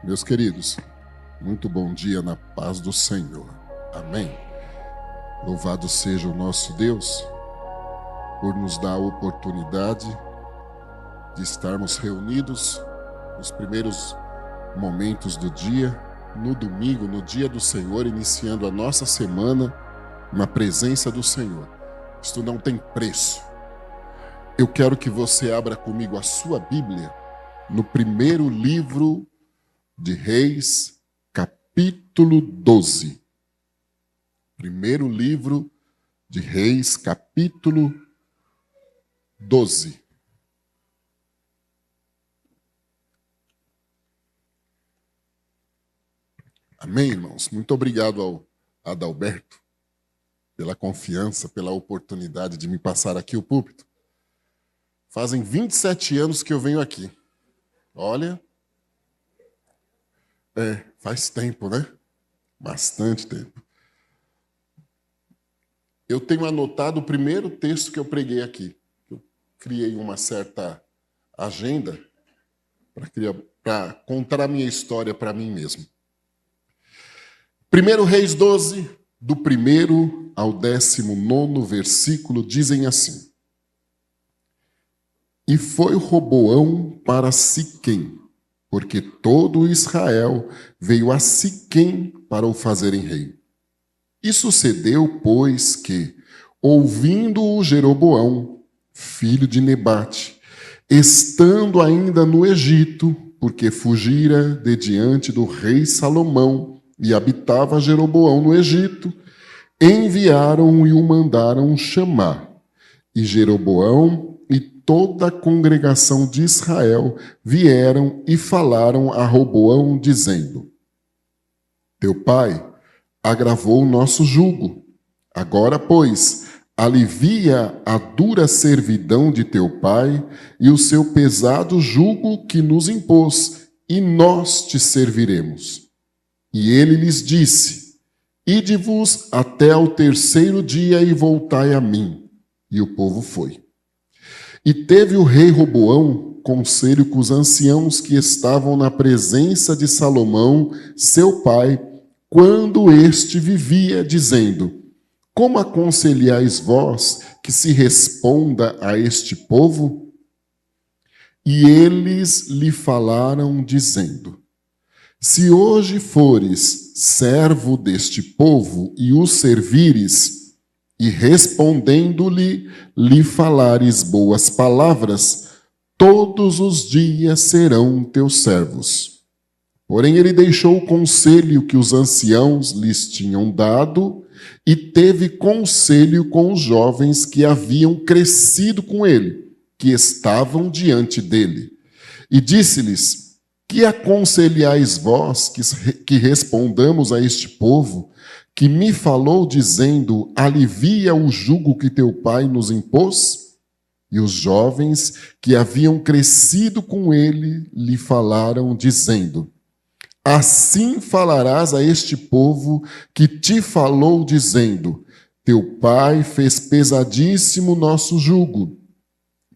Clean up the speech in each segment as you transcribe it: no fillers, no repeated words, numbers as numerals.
Meus queridos, muito bom dia na paz do Senhor. Amém. Louvado seja o nosso Deus por nos dar a oportunidade de estarmos reunidos nos primeiros momentos do dia, no domingo, no dia do Senhor, iniciando a nossa semana na presença do Senhor. Isto não tem preço. Eu quero que você abra comigo a sua Bíblia no primeiro livro de Reis, capítulo 12. Primeiro livro de Reis, capítulo 12. Amém, irmãos? Muito obrigado ao Adalberto pela confiança, pela oportunidade de me passar aqui o púlpito. Fazem 27 anos que eu venho aqui. Olha, faz tempo, né? Bastante tempo. Eu tenho anotado o primeiro texto que eu preguei aqui. Eu criei uma certa agenda para contar a minha história para mim mesmo. 1 Reis 12, do 1º ao 19º versículo, dizem assim: E foi Roboão para Siquém, porque todo Israel veio a Siquém para o fazerem rei. E sucedeu, pois, que, ouvindo-o Jeroboão, filho de Nebate, estando ainda no Egito, porque fugira de diante do rei Salomão, e habitava Jeroboão no Egito, enviaram e o mandaram chamar. E Jeroboão e toda a congregação de Israel vieram e falaram a Roboão, dizendo: Teu pai agravou o nosso jugo. Agora, pois, alivia a dura servidão de teu pai e o seu pesado jugo que nos impôs, e nós te serviremos. E ele lhes disse: Ide-vos até ao 3º dia e voltai a mim. E o povo foi. E teve o rei Roboão conselho com os anciãos que estavam na presença de Salomão, seu pai, quando este vivia, dizendo: Como aconselhais vós que se responda a este povo? E eles lhe falaram, dizendo: Se hoje fores servo deste povo e o servires, e respondendo-lhe, lhe falares boas palavras, todos os dias serão teus servos. Porém ele deixou o conselho que os anciãos lhes tinham dado, e teve conselho com os jovens que haviam crescido com ele, que estavam diante dele. E disse-lhes: Que aconselhais vós que respondamos a este povo, que me falou dizendo: Alivia o jugo que teu pai nos impôs? E os jovens que haviam crescido com ele lhe falaram, dizendo: Assim falarás a este povo que te falou, dizendo: Teu pai fez pesadíssimo nosso jugo,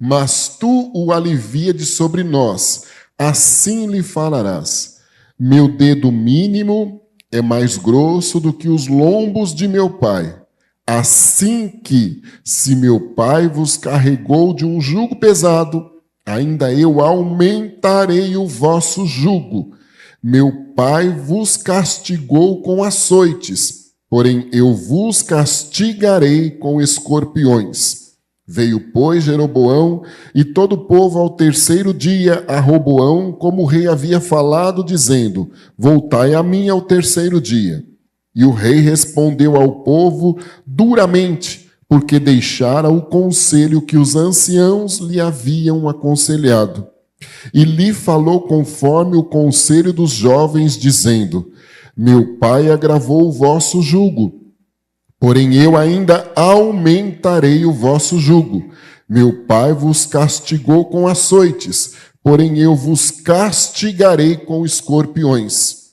mas tu o alivia de sobre nós. Assim lhe falarás: Meu dedo mínimo é mais grosso do que os lombos de meu pai. Assim que, se meu pai vos carregou de um jugo pesado, ainda eu aumentarei o vosso jugo. Meu pai vos castigou com açoites, porém eu vos castigarei com escorpiões. Veio, pois, Jeroboão e todo o povo ao 3º dia a Roboão, como o rei havia falado, dizendo: Voltai a mim ao 3º dia. E o rei respondeu ao povo duramente, porque deixara o conselho que os anciãos lhe haviam aconselhado. E lhe falou conforme o conselho dos jovens, dizendo: Meu pai agravou o vosso jugo, porém eu ainda aumentarei o vosso jugo. Meu pai vos castigou com açoites, porém eu vos castigarei com escorpiões.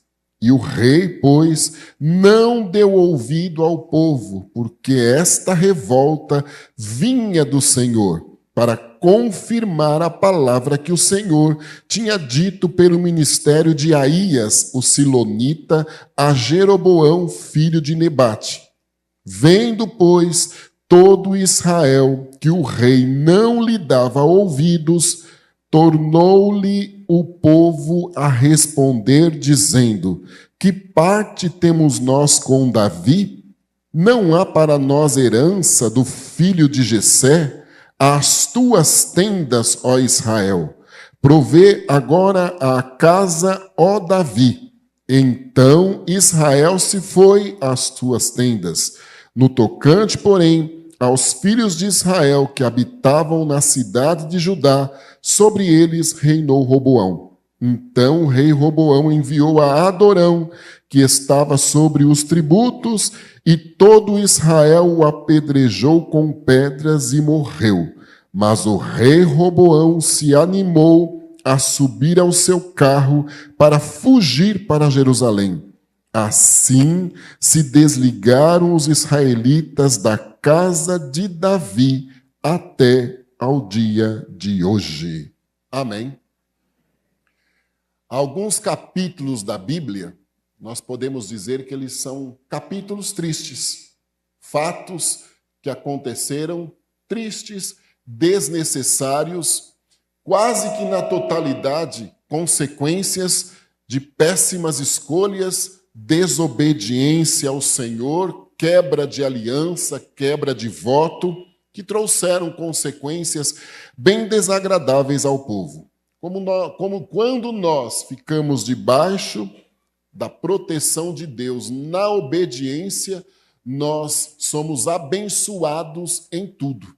E o rei, pois, não deu ouvido ao povo, porque esta revolta vinha do Senhor, para confirmar a palavra que o Senhor tinha dito pelo ministério de Aías, o silonita, a Jeroboão, filho de Nebate. Vendo, pois, todo Israel que o rei não lhe dava ouvidos, tornou-lhe o povo a responder, dizendo: que parte temos nós com Davi? Não há para nós herança do filho de Jessé? As tuas tendas, ó Israel, provê agora a casa, ó Davi. Então Israel se foi às tuas tendas. No tocante, porém, aos filhos de Israel que habitavam na cidade de Judá, sobre eles reinou Roboão. Então o rei Roboão enviou a Adorão, que estava sobre os tributos, e todo Israel o apedrejou com pedras e morreu. Mas o rei Roboão se animou a subir ao seu carro para fugir para Jerusalém. Assim se desligaram os israelitas da casa de Davi até ao dia de hoje. Amém. Alguns capítulos da Bíblia, nós podemos dizer que eles são capítulos tristes, fatos que aconteceram tristes, desnecessários, quase que na totalidade, consequências de péssimas escolhas, desobediência ao Senhor, quebra de aliança, quebra de voto, que trouxeram consequências bem desagradáveis ao povo. Como quando nós ficamos debaixo da proteção de Deus, na obediência, nós somos abençoados em tudo.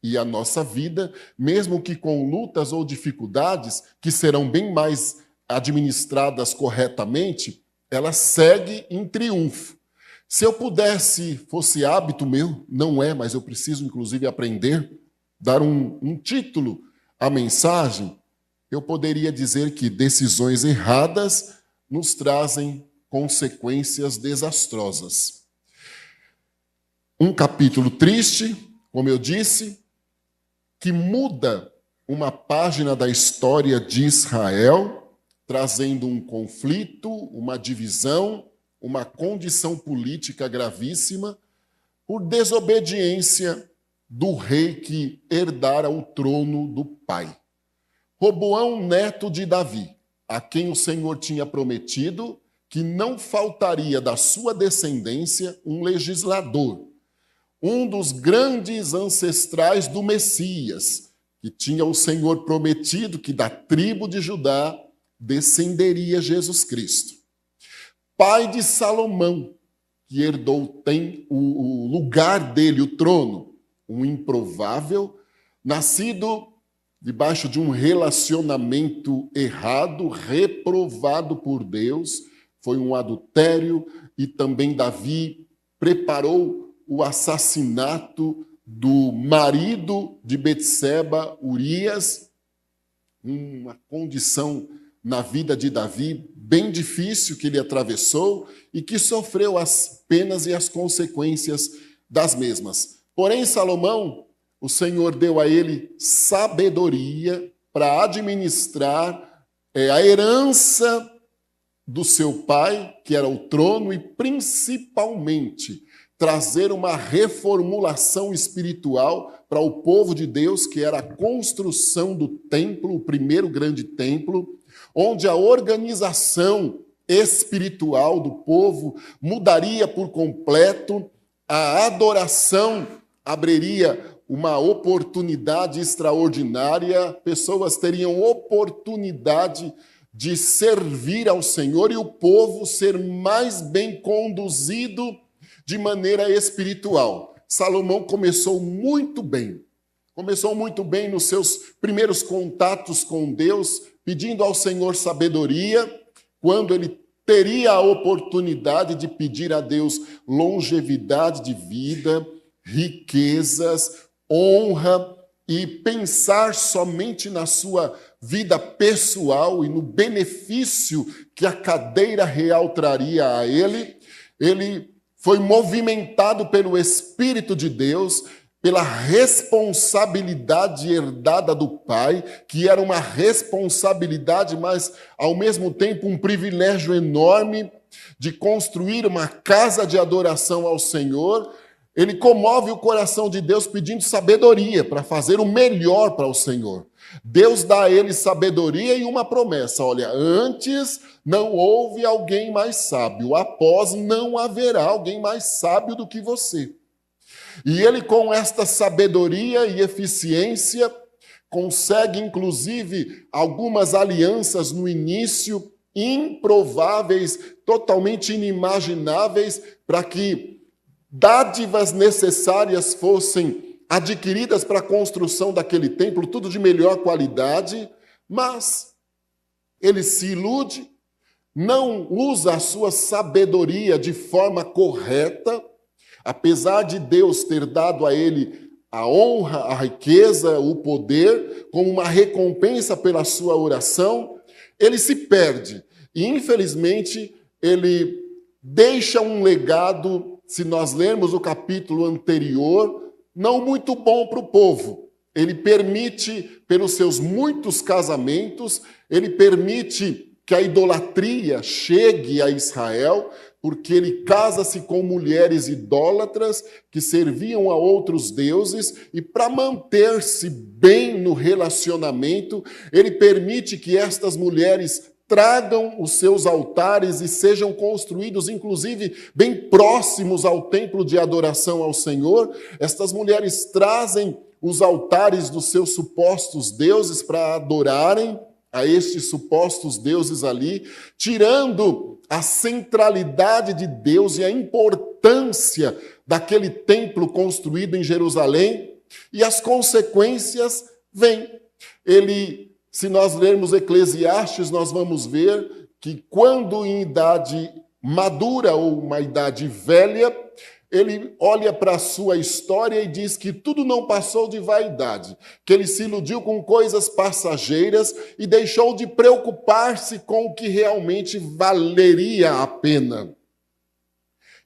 E a nossa vida, mesmo que com lutas ou dificuldades, que serão bem mais administradas corretamente, ela segue em triunfo. Se eu pudesse, fosse hábito meu, não é, mas eu preciso inclusive aprender, dar um título à mensagem, eu poderia dizer que decisões erradas nos trazem consequências desastrosas. Um capítulo triste, como eu disse, que muda uma página da história de Israel, trazendo um conflito, uma divisão, uma condição política gravíssima, por desobediência do rei que herdara o trono do pai. Roboão, neto de Davi, a quem o Senhor tinha prometido que não faltaria da sua descendência um legislador, um dos grandes ancestrais do Messias, que tinha o Senhor prometido que da tribo de Judá descenderia Jesus Cristo. Pai de Salomão, que herdou o lugar dele, o trono, um improvável, nascido debaixo de um relacionamento errado, reprovado por Deus, foi um adultério, e também Davi preparou o assassinato do marido de Betseba, Urias, uma condição na vida de Davi bem difícil que ele atravessou e que sofreu as penas e as consequências das mesmas. Porém, Salomão, o Senhor deu a ele sabedoria para administrar a herança do seu pai, que era o trono, e principalmente trazer uma reformulação espiritual para o povo de Deus, que era a construção do templo, o primeiro grande templo, onde a organização espiritual do povo mudaria por completo, a adoração abriria uma oportunidade extraordinária, pessoas teriam oportunidade de servir ao Senhor e o povo ser mais bem conduzido de maneira espiritual. Salomão começou muito bem nos seus primeiros contatos com Deus, pedindo ao Senhor sabedoria, quando ele teria a oportunidade de pedir a Deus longevidade de vida, riquezas, honra, e pensar somente na sua vida pessoal e no benefício que a cadeira real traria a ele. Ele foi movimentado pelo Espírito de Deus pela responsabilidade herdada do pai, que era uma responsabilidade, mas ao mesmo tempo um privilégio enorme de construir uma casa de adoração ao Senhor. Ele comove o coração de Deus pedindo sabedoria para fazer o melhor para o Senhor. Deus dá a ele sabedoria e uma promessa: olha, antes não houve alguém mais sábio, após não haverá alguém mais sábio do que você. E ele, com esta sabedoria e eficiência, consegue, inclusive, algumas alianças no início, improváveis, totalmente inimagináveis, para que dádivas necessárias fossem adquiridas para a construção daquele templo, tudo de melhor qualidade, mas ele se ilude, não usa a sua sabedoria de forma correta, apesar de Deus ter dado a ele a honra, a riqueza, o poder, como uma recompensa pela sua oração, ele se perde. E, infelizmente, ele deixa um legado, se nós lermos o capítulo anterior, não muito bom para o povo. Ele permite, pelos seus muitos casamentos, ele permite que a idolatria chegue a Israel, porque ele casa-se com mulheres idólatras que serviam a outros deuses, e para manter-se bem no relacionamento, ele permite que estas mulheres tragam os seus altares e sejam construídos, inclusive, bem próximos ao templo de adoração ao Senhor. Estas mulheres trazem os altares dos seus supostos deuses para adorarem a estes supostos deuses ali, tirando a centralidade de Deus e a importância daquele templo construído em Jerusalém, e as consequências vêm. Se nós lermos Eclesiastes, nós vamos ver que quando em idade madura ou uma idade velha, ele olha para a sua história e diz que tudo não passou de vaidade, que ele se iludiu com coisas passageiras e deixou de preocupar-se com o que realmente valeria a pena.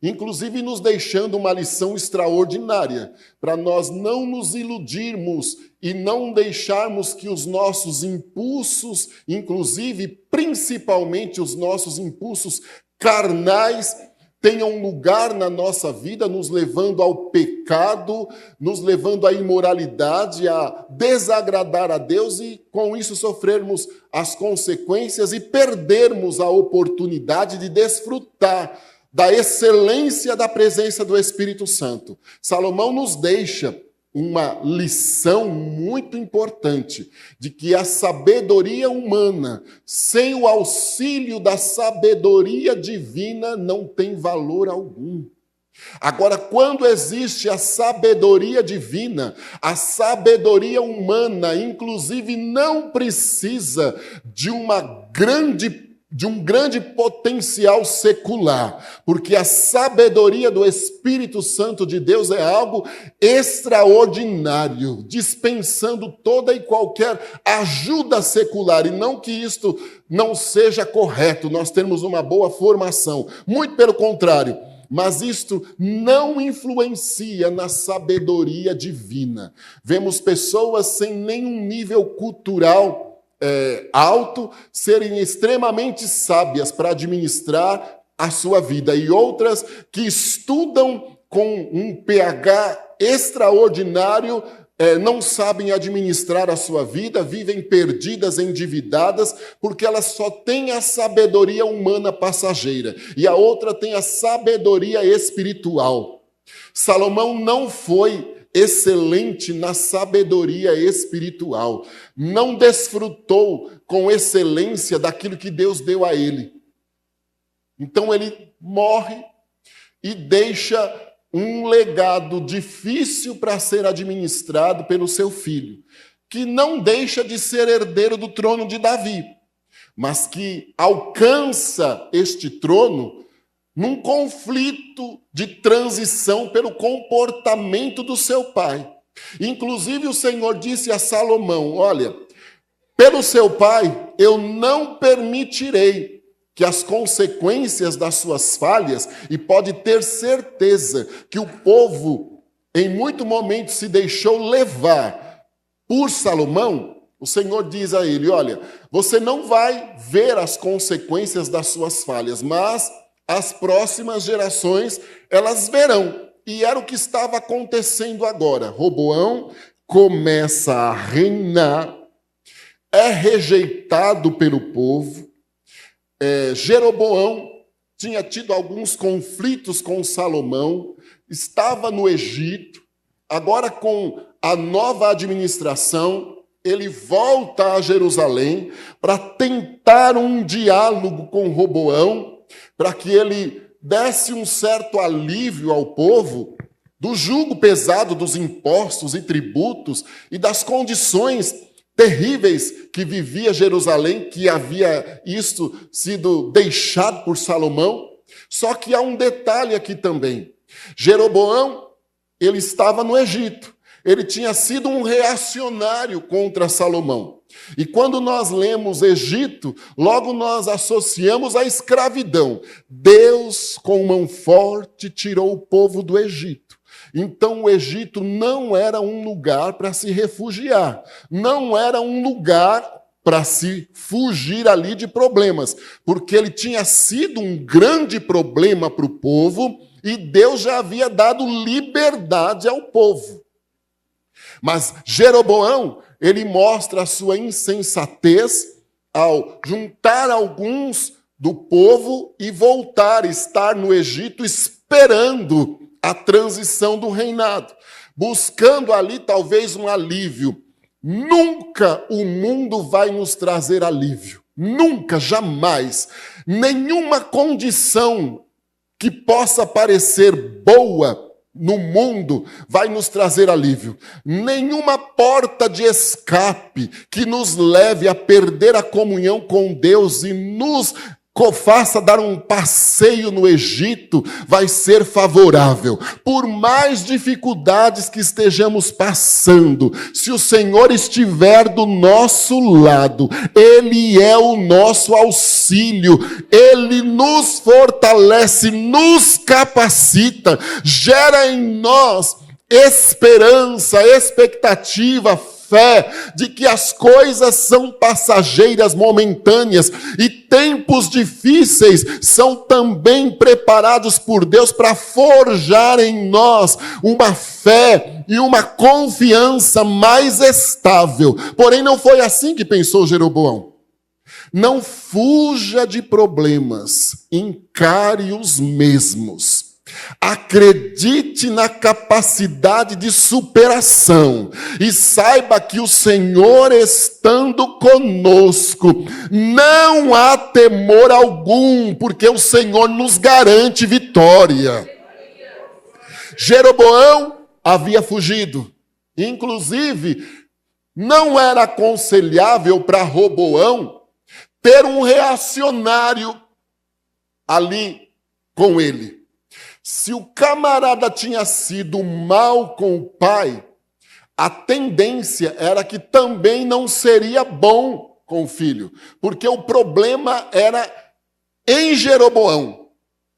Inclusive nos deixando uma lição extraordinária, para nós não nos iludirmos e não deixarmos que os nossos impulsos, inclusive, principalmente os nossos impulsos carnais, tenham lugar na nossa vida, nos levando ao pecado, nos levando à imoralidade, a desagradar a Deus e, com isso, sofrermos as consequências e perdermos a oportunidade de desfrutar da excelência da presença do Espírito Santo. Salomão nos deixa uma lição muito importante de que a sabedoria humana, sem o auxílio da sabedoria divina, não tem valor algum. Agora, quando existe a sabedoria divina, a sabedoria humana, inclusive, não precisa de um grande potencial secular, porque a sabedoria do Espírito Santo de Deus é algo extraordinário, dispensando toda e qualquer ajuda secular, e não que isto não seja correto, nós temos uma boa formação, muito pelo contrário, mas isto não influencia na sabedoria divina. Vemos pessoas sem nenhum nível cultural alto serem extremamente sábias para administrar a sua vida, e outras que estudam com um pH extraordinário, não sabem administrar a sua vida, vivem perdidas, endividadas, porque elas só têm a sabedoria humana passageira, e a outra tem a sabedoria espiritual. Salomão não foi excelente na sabedoria espiritual, não desfrutou com excelência daquilo que Deus deu a ele. Então ele morre e deixa um legado difícil para ser administrado pelo seu filho, que não deixa de ser herdeiro do trono de Davi, mas que alcança este trono num conflito de transição pelo comportamento do seu pai. Inclusive, o Senhor disse a Salomão: olha, pelo seu pai, eu não permitirei que as consequências das suas falhas, e pode ter certeza que o povo em muito momento se deixou levar por Salomão, o Senhor diz a ele: olha, você não vai ver as consequências das suas falhas, mas as próximas gerações, elas verão. E era o que estava acontecendo agora. Roboão começa a reinar, é rejeitado pelo povo. Jeroboão tinha tido alguns conflitos com Salomão, estava no Egito, agora com a nova administração, ele volta a Jerusalém para tentar um diálogo com Roboão, para que ele desse um certo alívio ao povo do jugo pesado dos impostos e tributos e das condições terríveis que vivia Jerusalém, que havia isto sido deixado por Salomão. Só que há um detalhe aqui também. Jeroboão, ele estava no Egito. Ele tinha sido um reacionário contra Salomão. E quando nós lemos Egito, logo nós associamos a escravidão. Deus, com mão forte, tirou o povo do Egito. Então o Egito não era um lugar para se refugiar, não era um lugar para se fugir ali de problemas, porque ele tinha sido um grande problema para o povo e Deus já havia dado liberdade ao povo. Mas Jeroboão, ele mostra a sua insensatez ao juntar alguns do povo e voltar a estar no Egito esperando a transição do reinado, buscando ali talvez um alívio. Nunca o mundo vai nos trazer alívio. Nunca, jamais. Nenhuma condição que possa parecer boa no mundo vai nos trazer alívio. Nenhuma porta de escape que nos leve a perder a comunhão com Deus e nos faça dar um passeio no Egito vai ser favorável. Por mais dificuldades que estejamos passando, se o Senhor estiver do nosso lado, Ele é o nosso auxílio, Ele nos fortalece, nos capacita, gera em nós esperança, expectativa, fé de que as coisas são passageiras, momentâneas, e tempos difíceis são também preparados por Deus para forjar em nós uma fé e uma confiança mais estável. Porém, não foi assim que pensou Jeroboão. Não fuja de problemas, encare os mesmos. Acredite na capacidade de superação e saiba que o Senhor estando conosco, não há temor algum, porque o Senhor nos garante vitória. Jeroboão havia fugido, inclusive não era aconselhável para Roboão ter um reacionário ali com ele. Se o camarada tinha sido mal com o pai, a tendência era que também não seria bom com o filho, porque o problema era em Jeroboão,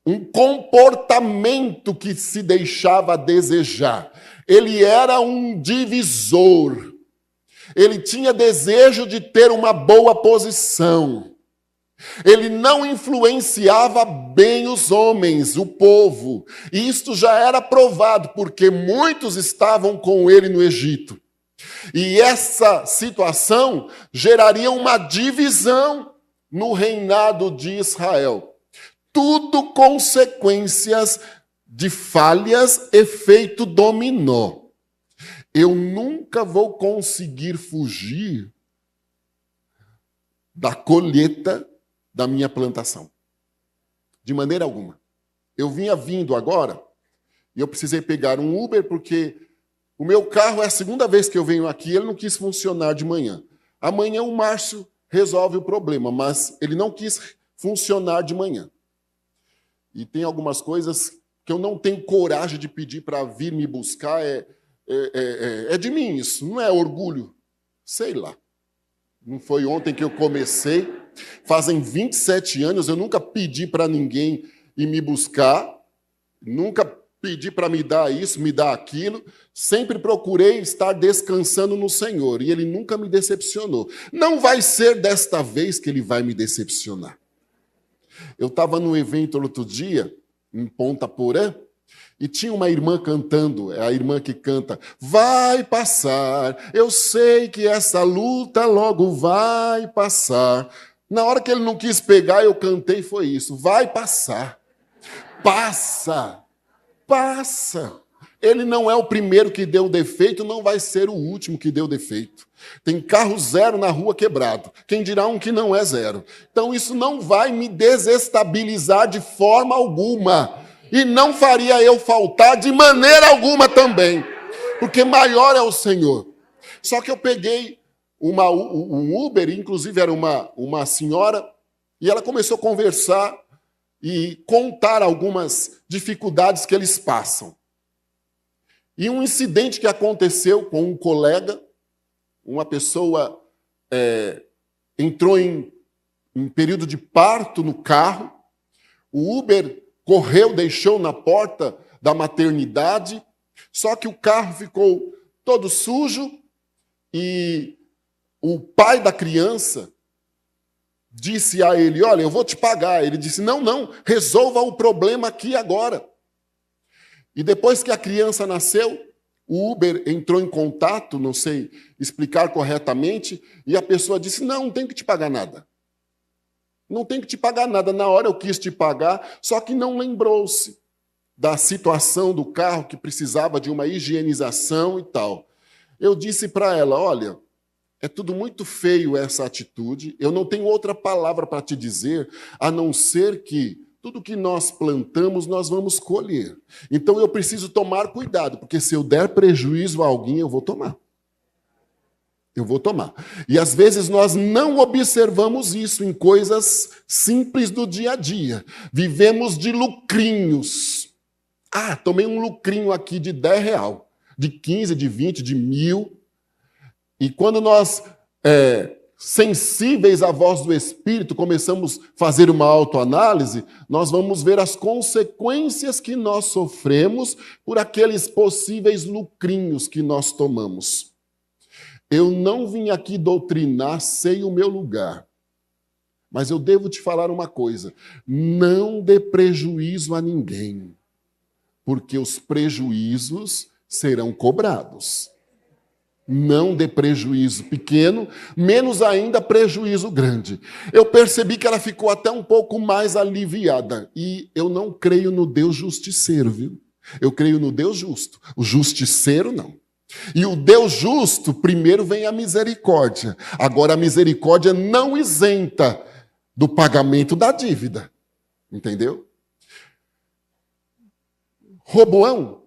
um comportamento que se deixava a desejar. Ele era um divisor, ele tinha desejo de ter uma boa posição. Ele não influenciava bem os homens, o povo. E isto já era provado, porque muitos estavam com ele no Egito. E essa situação geraria uma divisão no reinado de Israel. Tudo consequências de falhas, efeito dominó. Eu nunca vou conseguir fugir da colheita da minha plantação. De maneira alguma. Eu vinha vindo agora e eu precisei pegar um Uber porque o meu carro é a segunda vez que eu venho aqui, ele não quis funcionar de manhã. Amanhã o Márcio resolve o problema, mas ele não quis funcionar de manhã. E tem algumas coisas que eu não tenho coragem de pedir para vir me buscar. É de mim isso, não é orgulho. Sei lá. Não foi ontem que eu comecei. Fazem 27 anos, eu nunca pedi para ninguém ir me buscar. Nunca pedir para me dar isso, me dar aquilo. Sempre procurei estar descansando no Senhor e Ele nunca me decepcionou. Não vai ser desta vez que Ele vai me decepcionar. Eu estava num evento outro dia, em Ponta Porã, e tinha uma irmã cantando, é a irmã que canta, vai passar, eu sei que essa luta logo vai passar. Na hora que ele não quis pegar, eu cantei, foi isso, vai passar. Passa, passa. Ele não é o primeiro que deu defeito, não vai ser o último que deu defeito. Tem carro zero na rua quebrado. Quem dirá um que não é zero? Então isso não vai me desestabilizar de forma alguma. E não faria eu faltar de maneira alguma também. Porque maior é o Senhor. Só que eu peguei um Uber, inclusive era uma senhora, e ela começou a conversar e contar algumas dificuldades que eles passam. E um incidente que aconteceu com um colega, uma pessoa entrou em período de parto no carro, o Uber correu, deixou na porta da maternidade, só que o carro ficou todo sujo e o pai da criança disse a ele, olha, eu vou te pagar. Ele disse, não, resolva o problema aqui agora. E depois que a criança nasceu, o Uber entrou em contato, não sei explicar corretamente, e a pessoa disse, não tenho que te pagar nada. Não tenho que te pagar nada. Na hora eu quis te pagar, só que não lembrou-se da situação do carro que precisava de uma higienização e tal. Eu disse para ela, olha, é tudo muito feio essa atitude, eu não tenho outra palavra para te dizer, a não ser que tudo que nós plantamos, nós vamos colher. Então eu preciso tomar cuidado, porque se eu der prejuízo a alguém, eu vou tomar. Eu vou tomar. E às vezes nós não observamos isso em coisas simples do dia a dia. Vivemos de lucrinhos. Ah, tomei um lucrinho aqui de R$10, de 15, de 20, de 1.000. E quando nós, sensíveis à voz do Espírito, começamos a fazer uma autoanálise, nós vamos ver as consequências que nós sofremos por aqueles possíveis lucrinhos que nós tomamos. Eu não vim aqui doutrinar, sei o meu lugar. Mas eu devo te falar uma coisa. Não dê prejuízo a ninguém, porque os prejuízos serão cobrados. Não dê prejuízo pequeno, menos ainda prejuízo grande. Eu percebi que ela ficou até um pouco mais aliviada. E eu não creio no Deus justiceiro, viu? Eu creio no Deus justo. O justiceiro, não. E o Deus justo, primeiro vem a misericórdia. Agora, a misericórdia não isenta do pagamento da dívida. Entendeu? Roboão,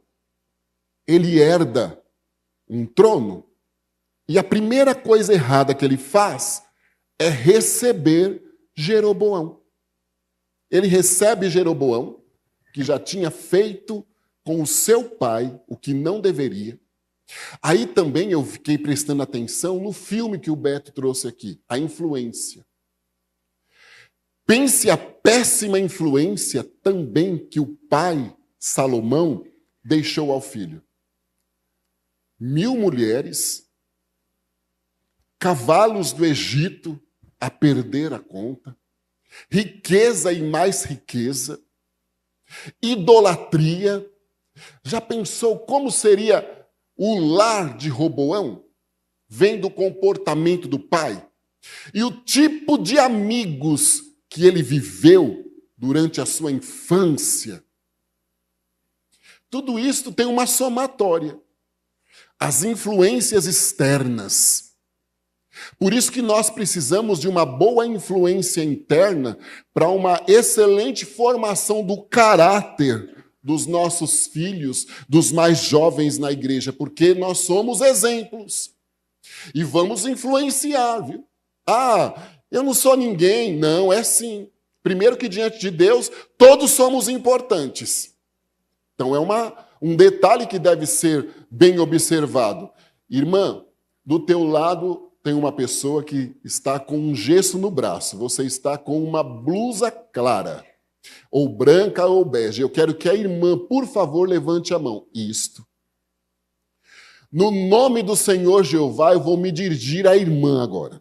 ele herda um trono, e a primeira coisa errada que ele faz é receber Jeroboão. Ele recebe Jeroboão, que já tinha feito com o seu pai o que não deveria. Aí também eu fiquei prestando atenção no filme que o Beto trouxe aqui, A Influência. Pense a péssima influência também que o pai, Salomão, deixou ao filho. 1.000 mulheres, cavalos do Egito a perder a conta, riqueza e mais riqueza, idolatria. Já pensou como seria o lar de Roboão, vendo o comportamento do pai? E o tipo de amigos que ele viveu durante a sua infância. Tudo isso tem uma somatória. As influências externas. Por isso que nós precisamos de uma boa influência interna para uma excelente formação do caráter dos nossos filhos, dos mais jovens na igreja, porque nós somos exemplos. E vamos influenciar, viu? Ah, eu não sou ninguém. Não, é sim. Primeiro que diante de Deus, todos somos importantes. Então é um detalhe que deve ser bem observado. Irmã, do teu lado tem uma pessoa que está com um gesso no braço. Você está com uma blusa clara. ou branca ou bege. Eu quero que a irmã, por favor, levante a mão. Isto. No nome do Senhor Jeová, eu vou me dirigir à irmã agora.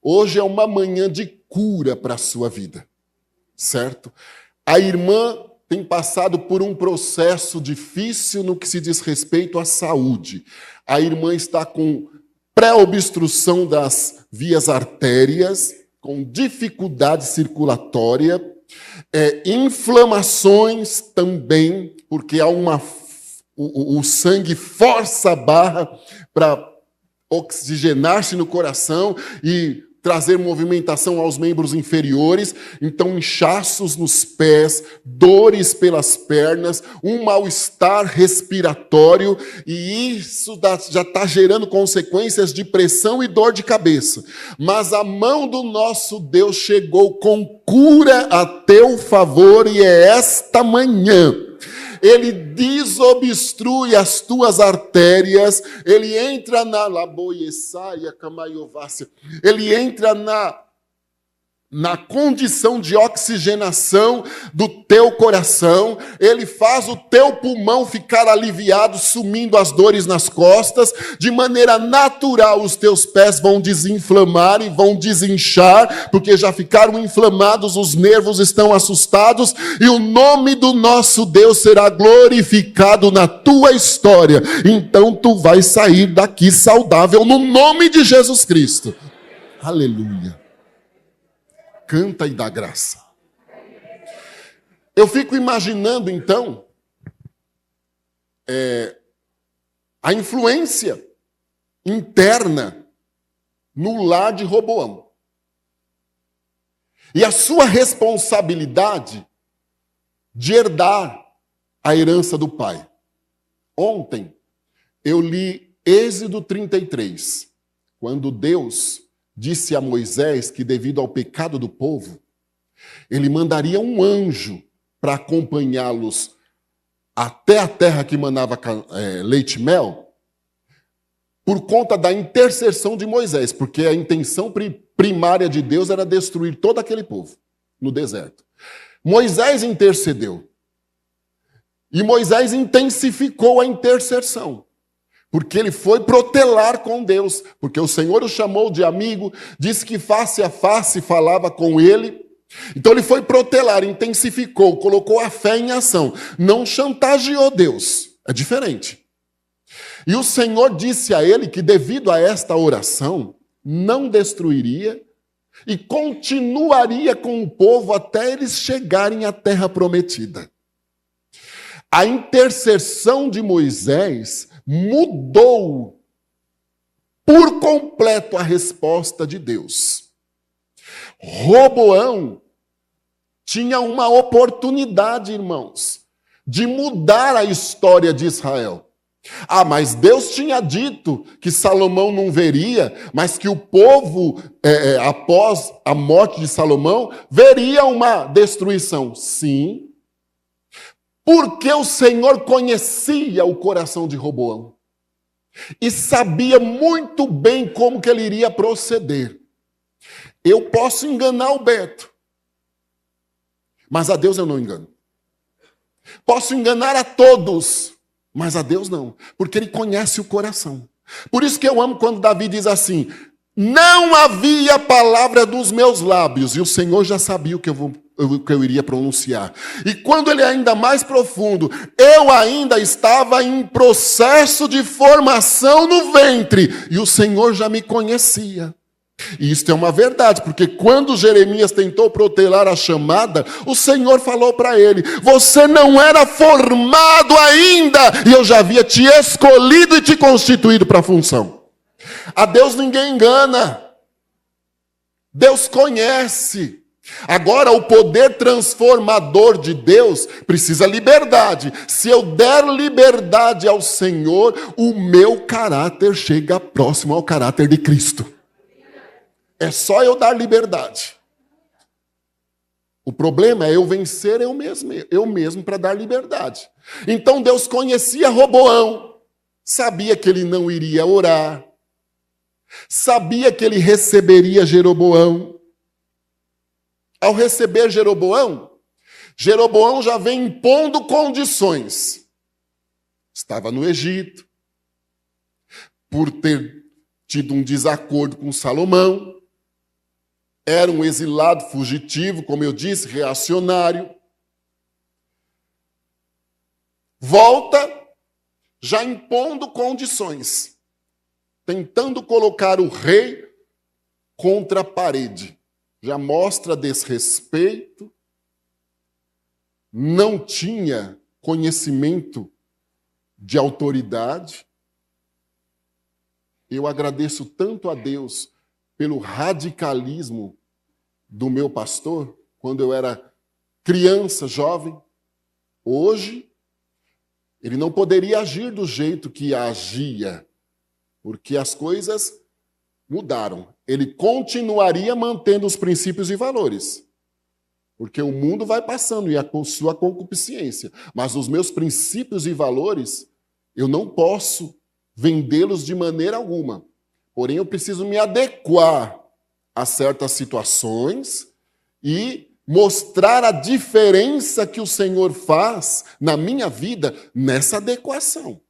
Hoje é uma manhã de cura para a sua vida, certo? A irmã tem passado por um processo difícil no que se diz respeito à saúde. A irmã está com pré-obstrução das vias artérias, com dificuldade circulatória, inflamações também, porque há o sangue força a barra para oxigenar-se no coração e trazer movimentação aos membros inferiores, então inchaços nos pés, dores pelas pernas, um mal-estar respiratório, e isso já está gerando consequências de pressão e dor de cabeça. Mas a mão do nosso Deus chegou com cura a teu favor, e é esta manhã. Ele desobstrui as tuas artérias, ele entra na laboiessaia camaiovácia, ele entra na condição de oxigenação do teu coração, ele faz o teu pulmão ficar aliviado, sumindo as dores nas costas, de maneira natural os teus pés vão desinflamar e vão desinchar, porque já ficaram inflamados, os nervos estão assustados, e o nome do nosso Deus será glorificado na tua história. Então tu vais sair daqui saudável, no nome de Jesus Cristo. Aleluia. Canta e dá graça. Eu fico imaginando, então, a influência interna no lar de Roboão. E a sua responsabilidade de herdar a herança do pai. Ontem, eu li Êxodo 33, quando Deus disse a Moisés que, devido ao pecado do povo, ele mandaria um anjo para acompanhá-los até a terra que manava leite e mel, por conta da intercessão de Moisés, porque a intenção primária de Deus era destruir todo aquele povo no deserto. Moisés intercedeu. E Moisés intensificou a intercessão, porque ele foi protelar com Deus, porque o Senhor o chamou de amigo, disse que face a face falava com ele. Então ele foi protelar, intensificou, colocou a fé em ação, não chantageou Deus, é diferente. E o Senhor disse a ele que, devido a esta oração, não destruiria e continuaria com o povo até eles chegarem à terra prometida. A intercessão de Moisés mudou por completo a resposta de Deus. Roboão tinha uma oportunidade, irmãos, de mudar a história de Israel. Mas Deus tinha dito que Salomão não veria, mas que o povo, após a morte de Salomão, veria uma destruição. Sim, porque o Senhor conhecia o coração de Roboão e sabia muito bem como que ele iria proceder. Eu posso enganar o Beto, mas a Deus eu não engano. Posso enganar a todos, mas a Deus não, porque ele conhece o coração. Por isso que eu amo quando Davi diz assim: não havia palavra dos meus lábios, e o Senhor já sabia o que eu iria pronunciar. E quando ele é ainda mais profundo, eu ainda estava em processo de formação no ventre, e o Senhor já me conhecia. E isto é uma verdade, porque quando Jeremias tentou protelar a chamada, o Senhor falou para ele: você não era formado ainda, e eu já havia te escolhido e te constituído para a função. A Deus ninguém engana. Deus conhece. Agora, o poder transformador de Deus precisa liberdade. Se eu der liberdade ao Senhor, o meu caráter chega próximo ao caráter de Cristo. É só eu dar liberdade. O problema é eu vencer eu mesmo para dar liberdade. Então Deus conhecia Roboão, sabia que ele não iria orar, sabia que ele receberia Jeroboão. Ao receber Jeroboão, Jeroboão já vem impondo condições. Estava no Egito, por ter tido um desacordo com Salomão, era um exilado fugitivo, como eu disse, reacionário. Volta já impondo condições, tentando colocar o rei contra a parede. Já mostra desrespeito, não tinha conhecimento de autoridade. Eu agradeço tanto a Deus pelo radicalismo do meu pastor, quando eu era criança, jovem. Hoje, ele não poderia agir do jeito que agia, porque as coisas mudaram. Ele continuaria mantendo os princípios e valores, porque o mundo vai passando e a sua concupiscência. Mas os meus princípios e valores, eu não posso vendê-los de maneira alguma. Porém, eu preciso me adequar a certas situações e mostrar a diferença que o Senhor faz na minha vida nessa adequação.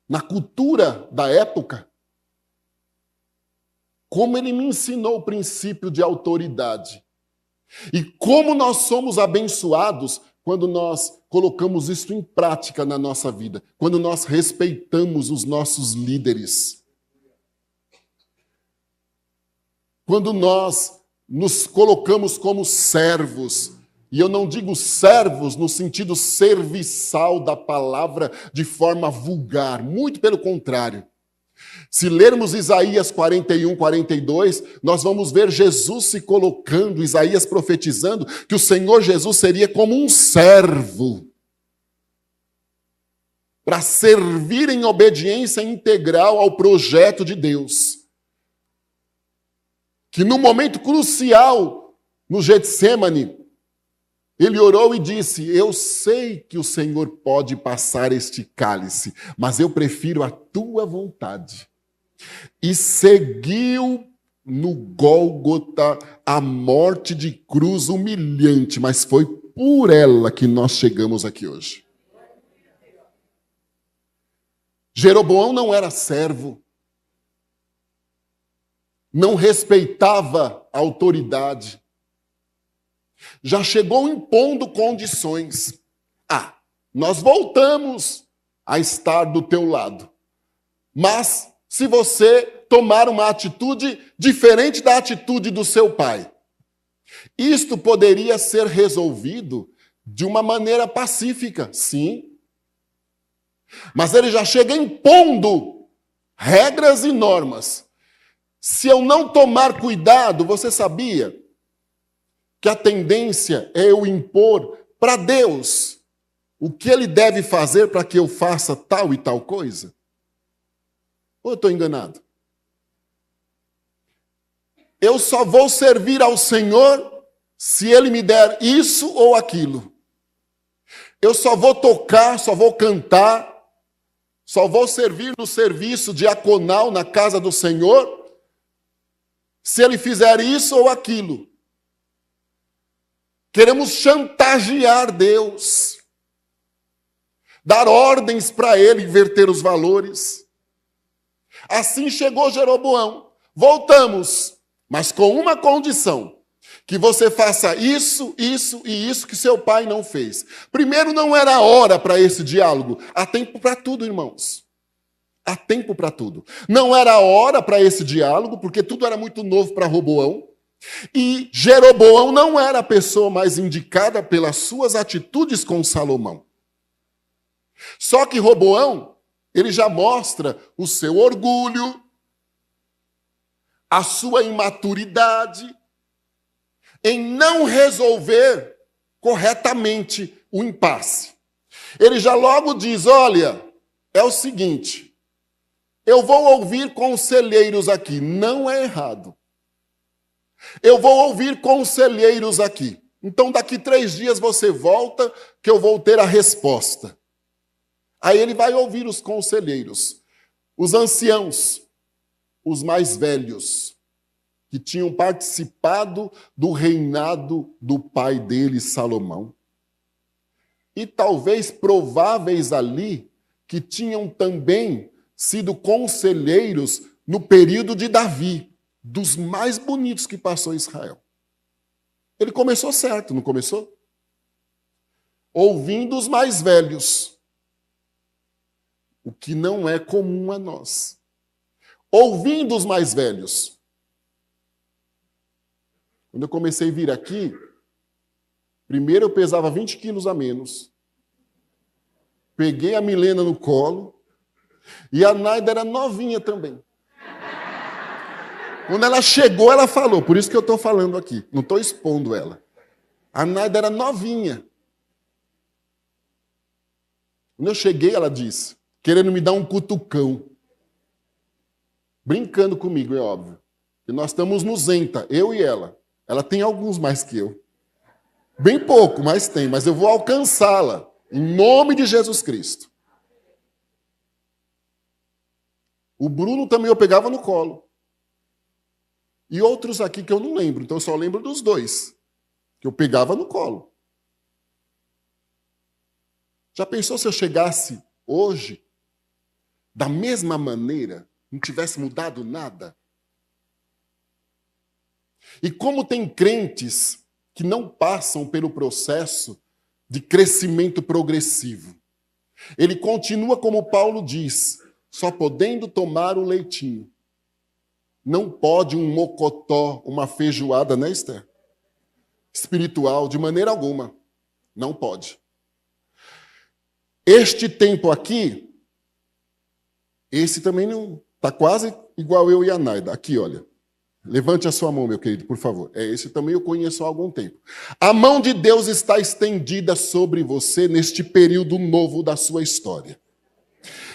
Na cultura da época, como ele me ensinou o princípio de autoridade. E como nós somos abençoados quando nós colocamos isso em prática na nossa vida, quando nós respeitamos os nossos líderes. Quando nós nos colocamos como servos, e eu não digo servos no sentido serviçal da palavra de forma vulgar, muito pelo contrário. Se lermos Isaías 41, 42, nós vamos ver Jesus se colocando, Isaías profetizando que o Senhor Jesus seria como um servo, para servir em obediência integral ao projeto de Deus. Que no momento crucial, no Getsêmani, ele orou e disse: eu sei que o Senhor pode passar este cálice, mas eu prefiro a tua vontade. E seguiu no Gólgota a morte de cruz humilhante, mas foi por ela que nós chegamos aqui hoje. Jeroboão não era servo, não respeitava a autoridade, já chegou impondo condições. Nós voltamos a estar do teu lado, mas se você tomar uma atitude diferente da atitude do seu pai, isto poderia ser resolvido de uma maneira pacífica, sim, mas ele já chega impondo regras e normas. Se eu não tomar cuidado, você sabia que a tendência é eu impor para Deus o que ele deve fazer para que eu faça tal e tal coisa? Ou eu estou enganado? Eu só vou servir ao Senhor se ele me der isso ou aquilo. Eu só vou tocar, só vou cantar, só vou servir no serviço diaconal na casa do Senhor se ele fizer isso ou aquilo. Queremos chantagear Deus, dar ordens para ele inverter os valores. Assim chegou Jeroboão. Voltamos, mas com uma condição: que você faça isso, isso e isso que seu pai não fez. Primeiro, não era hora para esse diálogo. Há tempo para tudo, irmãos. Há tempo para tudo. Não era hora para esse diálogo, porque tudo era muito novo para Roboão. E Jeroboão não era a pessoa mais indicada pelas suas atitudes com Salomão. Só que Roboão, ele já mostra o seu orgulho, a sua imaturidade, em não resolver corretamente o impasse. Ele já logo diz: olha, é o seguinte, eu vou ouvir conselheiros aqui. Não é errado. Eu vou ouvir conselheiros aqui. Então, daqui 3 dias você volta, que eu vou ter a resposta. Aí ele vai ouvir os conselheiros, os anciãos, os mais velhos. que tinham participado do reinado do pai dele, Salomão. E talvez prováveis ali que tinham também sido conselheiros no período de Davi, dos mais bonitos que passou Israel. Ele começou certo, não começou? Ouvindo os mais velhos, o que não é comum a nós. Ouvindo os mais velhos. Quando eu comecei a vir aqui, primeiro eu pesava 20 quilos a menos. Peguei a Milena no colo e a Naida era novinha também. Quando ela chegou, ela falou, por isso que eu estou falando aqui, não estou expondo ela. A Naida era novinha. Quando eu cheguei, ela disse, querendo me dar um cutucão. Brincando comigo, é óbvio. E nós estamos no Zenta, eu e ela. Ela tem alguns mais que eu. Bem pouco, mas tem. Mas eu vou alcançá-la. Em nome de Jesus Cristo. O Bruno também eu pegava no colo. E outros aqui que eu não lembro. Então eu só lembro dos dois. Que eu pegava no colo. Já pensou se eu chegasse hoje, da mesma maneira, não tivesse mudado nada? E como tem crentes que não passam pelo processo de crescimento progressivo. Ele continua como Paulo diz, só podendo tomar o leitinho. Não pode um mocotó, uma feijoada, né, Esther? Espiritual, de maneira alguma. Não pode. Este tempo aqui, esse também não... Está quase igual eu e a Naida. Aqui, olha. Levante a sua mão, meu querido, por favor. Esse também eu conheço há algum tempo. A mão de Deus está estendida sobre você neste período novo da sua história.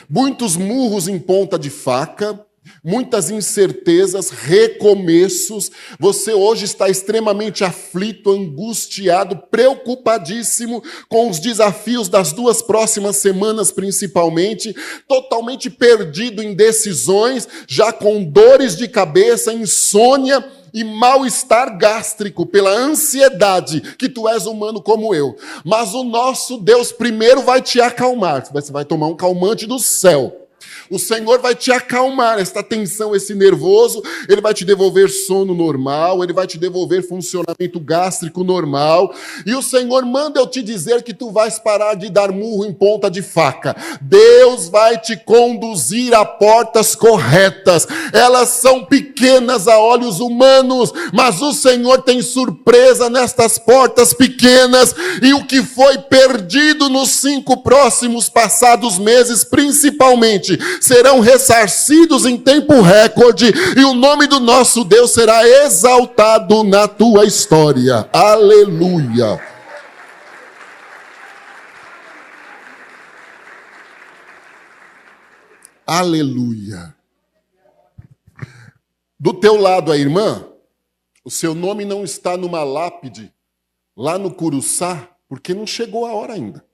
Muitos murros em ponta de faca, muitas incertezas, recomeços. Você hoje está extremamente aflito, angustiado, preocupadíssimo com os desafios das 2 próximas semanas, principalmente, totalmente perdido em decisões, já com dores de cabeça, insônia e mal-estar gástrico pela ansiedade, que tu és humano como eu. Mas o nosso Deus primeiro vai te acalmar. Você vai tomar um calmante do céu. O Senhor vai te acalmar esta tensão, esse nervoso, Ele vai te devolver sono normal, Ele vai te devolver funcionamento gástrico normal, e o Senhor manda eu te dizer que tu vais parar de dar murro em ponta de faca. Deus vai te conduzir a portas corretas. Elas são pequenas a olhos humanos, mas o Senhor tem surpresa nestas portas pequenas, e o que foi perdido nos 5 próximos passados meses, principalmente, serão ressarcidos em tempo recorde, e o nome do nosso Deus será exaltado na tua história. Aleluia! Aleluia! Do teu lado, a irmã, o seu nome não está numa lápide lá no Curuçá, porque não chegou a hora ainda.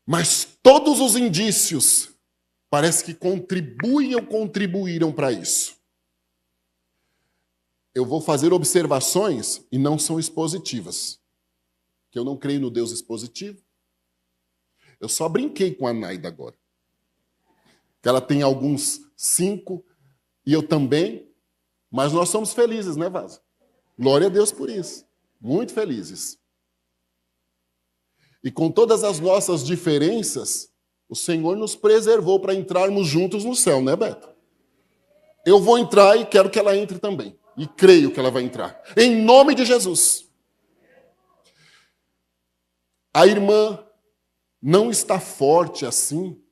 Mas todos os indícios parece que contribuem ou contribuíram para isso. Eu vou fazer observações e não são expositivas. Que eu não creio no Deus expositivo. Eu só brinquei com a Naida agora. Que ela tem alguns 5 e eu também, mas nós somos felizes, né, Vaza? Glória a Deus por isso. Muito felizes. E com todas as nossas diferenças, o Senhor nos preservou para entrarmos juntos no céu, né, Beto? Eu vou entrar e quero que ela entre também. E creio que ela vai entrar. Em nome de Jesus. A irmã não está forte assim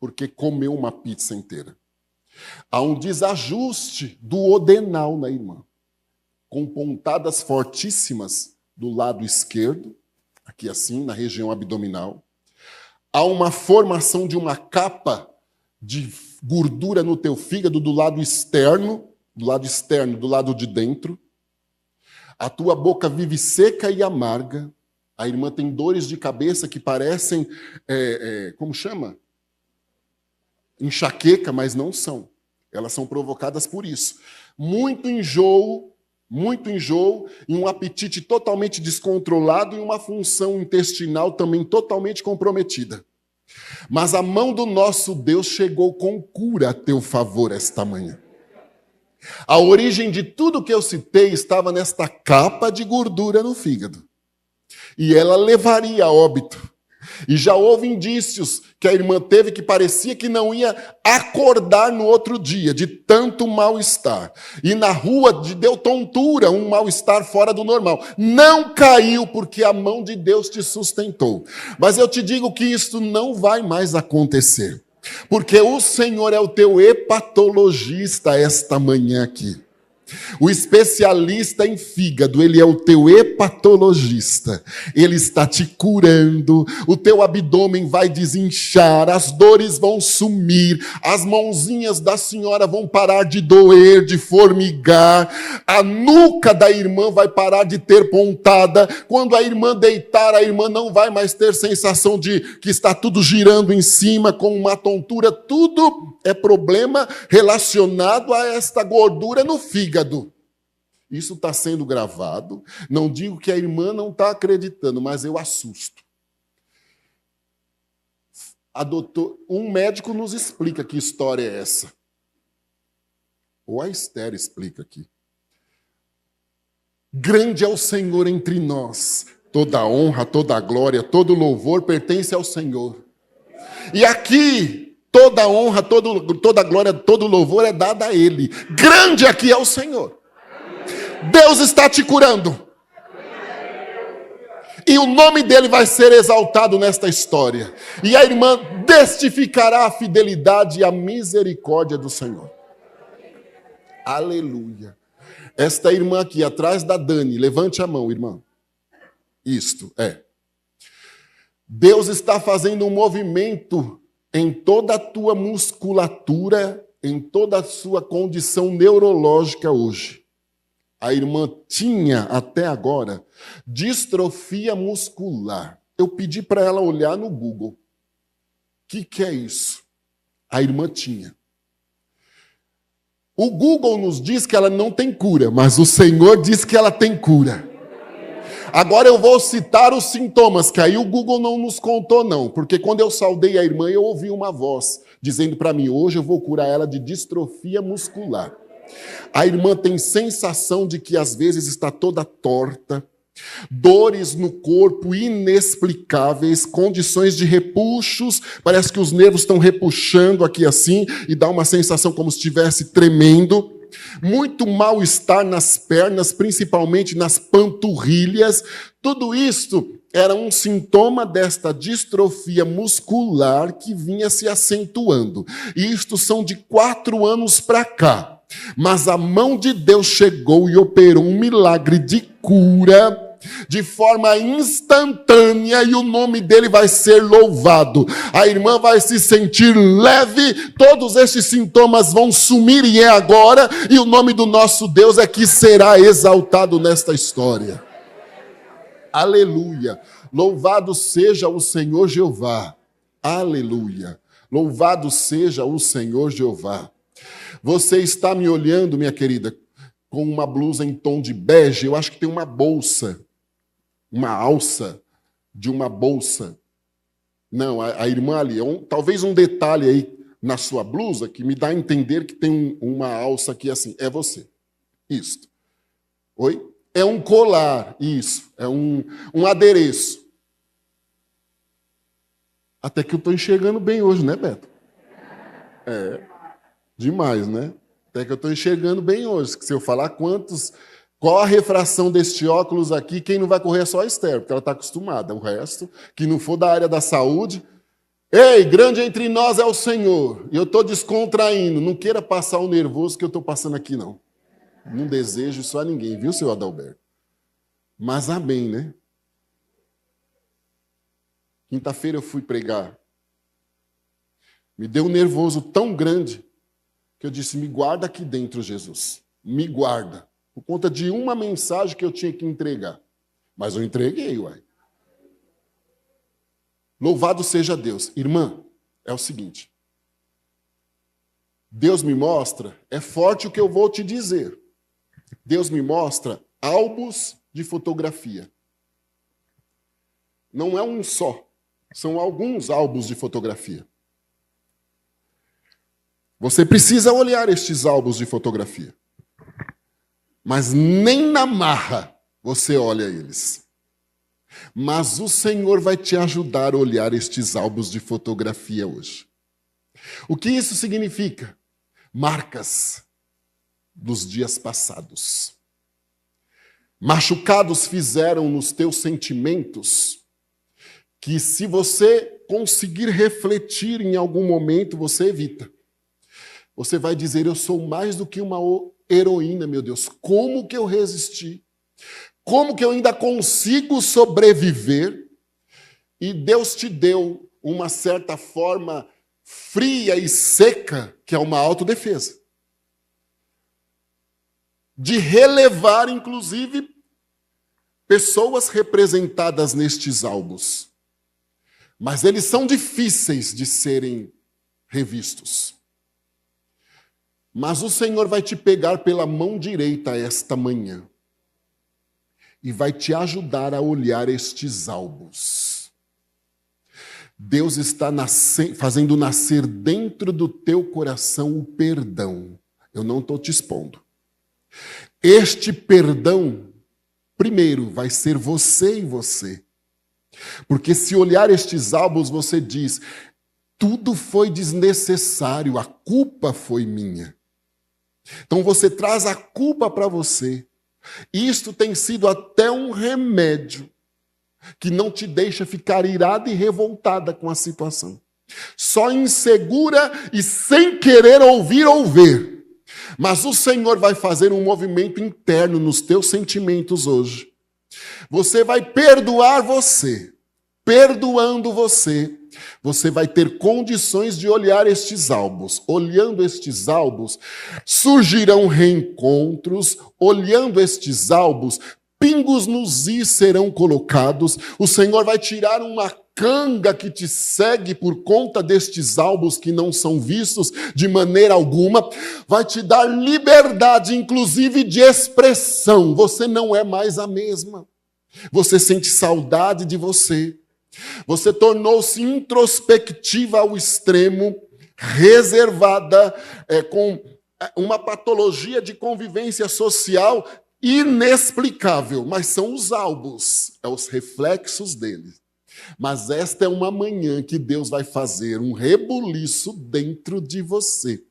porque comeu uma pizza inteira. Há um desajuste do odenal na irmã. Com pontadas fortíssimas do lado esquerdo. Aqui assim, na região abdominal. Há uma formação de uma capa de gordura no teu fígado do lado externo, do lado de dentro. A tua boca vive seca e amarga. A irmã tem dores de cabeça que parecem, como chama? Enxaqueca, mas não são. Elas são provocadas por isso. Muito enjoo, e um apetite totalmente descontrolado e uma função intestinal também totalmente comprometida. Mas a mão do nosso Deus chegou com cura a teu favor esta manhã. A origem de tudo que eu citei estava nesta capa de gordura no fígado. E ela levaria a óbito. E já houve indícios que a irmã teve que parecia que não ia acordar no outro dia, de tanto mal-estar. E na rua deu tontura, um mal-estar fora do normal. Não caiu porque a mão de Deus te sustentou. Mas eu te digo que isso não vai mais acontecer. Porque o Senhor é o teu hepatologista esta manhã aqui. O especialista em fígado, ele é o teu hepatologista. Ele está te curando, o teu abdômen vai desinchar, as dores vão sumir, as mãozinhas da senhora vão parar de doer, de formigar, a nuca da irmã vai parar de ter pontada. Quando a irmã deitar, a irmã não vai mais ter sensação de que está tudo girando em cima com uma tontura. Tudo é problema relacionado a esta gordura no fígado. Isso está sendo gravado. Não digo que a irmã não está acreditando, mas eu assusto. Um médico nos explica que história é essa. Ou a Esther explica aqui. Grande é o Senhor entre nós. Toda a honra, toda a glória, todo louvor pertence ao Senhor. E aqui toda a honra, toda a glória, todo o louvor é dada a Ele. Grande aqui é o Senhor. Deus está te curando. E o nome dele vai ser exaltado nesta história. E a irmã testificará a fidelidade e a misericórdia do Senhor. Aleluia. Esta irmã aqui, atrás da Dani, levante a mão, irmã. Isto é. Deus está fazendo um movimento em toda a tua musculatura, em toda a sua condição neurológica hoje. A irmã tinha, até agora, distrofia muscular. Eu pedi para ela olhar no Google. O que é isso? A irmã tinha. O Google nos diz que ela não tem cura, mas o Senhor diz que ela tem cura. Agora eu vou citar os sintomas, que aí o Google não nos contou não, porque quando eu saudei a irmã, eu ouvi uma voz dizendo para mim, hoje eu vou curar ela de distrofia muscular. A irmã tem sensação de que às vezes está toda torta, dores no corpo inexplicáveis, condições de repuxos, parece que os nervos estão repuxando aqui assim, e dá uma sensação como se estivesse tremendo. Muito mal-estar nas pernas, principalmente nas panturrilhas. Tudo isso era um sintoma desta distrofia muscular que vinha se acentuando. E isto são de 4 anos para cá. Mas a mão de Deus chegou e operou um milagre de cura de forma instantânea e o nome dele vai ser louvado. A irmã vai se sentir leve, todos estes sintomas vão sumir e é agora, e o nome do nosso Deus é que será exaltado nesta história. Aleluia. Louvado seja o Senhor Jeová. Aleluia. Louvado seja o Senhor Jeová. Você está me olhando, minha querida, com uma blusa em tom de bege, eu acho que tem uma bolsa. Uma alça de uma bolsa. Não, a irmã ali, talvez um detalhe aí na sua blusa que me dá a entender que tem uma alça aqui assim. É você. Isto. Oi? É um colar, isso. É um adereço. Até que eu estou enxergando bem hoje, né, Beto? É, demais, né? Até que eu estou enxergando bem hoje. Se eu falar qual a refração deste óculos aqui, quem não vai correr é só a Esther, porque ela está acostumada. O resto, que não for da área da saúde... Ei, grande entre nós é o Senhor. E eu estou descontraindo. Não queira passar o nervoso que eu estou passando aqui, não. Não desejo isso a ninguém, viu, seu Adalberto? Mas amém, né? Quinta-feira eu fui pregar. Me deu um nervoso tão grande que eu disse, me guarda aqui dentro, Jesus. Me guarda. Por conta de uma mensagem que eu tinha que entregar. Mas eu entreguei, uai. Louvado seja Deus. Irmã, é o seguinte. Deus me mostra, é forte o que eu vou te dizer. Deus me mostra álbuns de fotografia. Não é um só, são alguns álbuns de fotografia. Você precisa olhar estes álbuns de fotografia. Mas nem na marra você olha eles. Mas o Senhor vai te ajudar a olhar estes álbuns de fotografia hoje. O que isso significa? Marcas dos dias passados. Machucados fizeram nos teus sentimentos que, se você conseguir refletir em algum momento, você evita. Você vai dizer, eu sou mais do que uma heroína, meu Deus. Como que eu resisti? Como que eu ainda consigo sobreviver? E Deus te deu uma certa forma fria e seca, que é uma autodefesa. De relevar, inclusive, pessoas representadas nestes álbuns. Mas eles são difíceis de serem revistos. Mas o Senhor vai te pegar pela mão direita esta manhã e vai te ajudar a olhar estes álbuns. Deus está fazendo nascer dentro do teu coração o perdão. Eu não estou te expondo. Este perdão, primeiro, vai ser você e você. Porque se olhar estes álbuns, você diz, tudo foi desnecessário, a culpa foi minha. Então você traz a culpa para você. Isto tem sido até um remédio que não te deixa ficar irada e revoltada com a situação. Só insegura e sem querer ouvir ou ver. Mas o Senhor vai fazer um movimento interno nos teus sentimentos hoje. Você vai perdoar você. Perdoando você, você vai ter condições de olhar estes álbuns. Olhando estes álbuns, surgirão reencontros. Olhando estes álbuns, pingos nos is serão colocados. O Senhor vai tirar uma canga que te segue por conta destes álbuns que não são vistos de maneira alguma. Vai te dar liberdade, inclusive de expressão. Você não é mais a mesma. Você sente saudade de você. Você tornou-se introspectiva ao extremo, reservada, com uma patologia de convivência social inexplicável. Mas são os álbuns, os reflexos deles. Mas esta é uma manhã que Deus vai fazer um rebuliço dentro de você.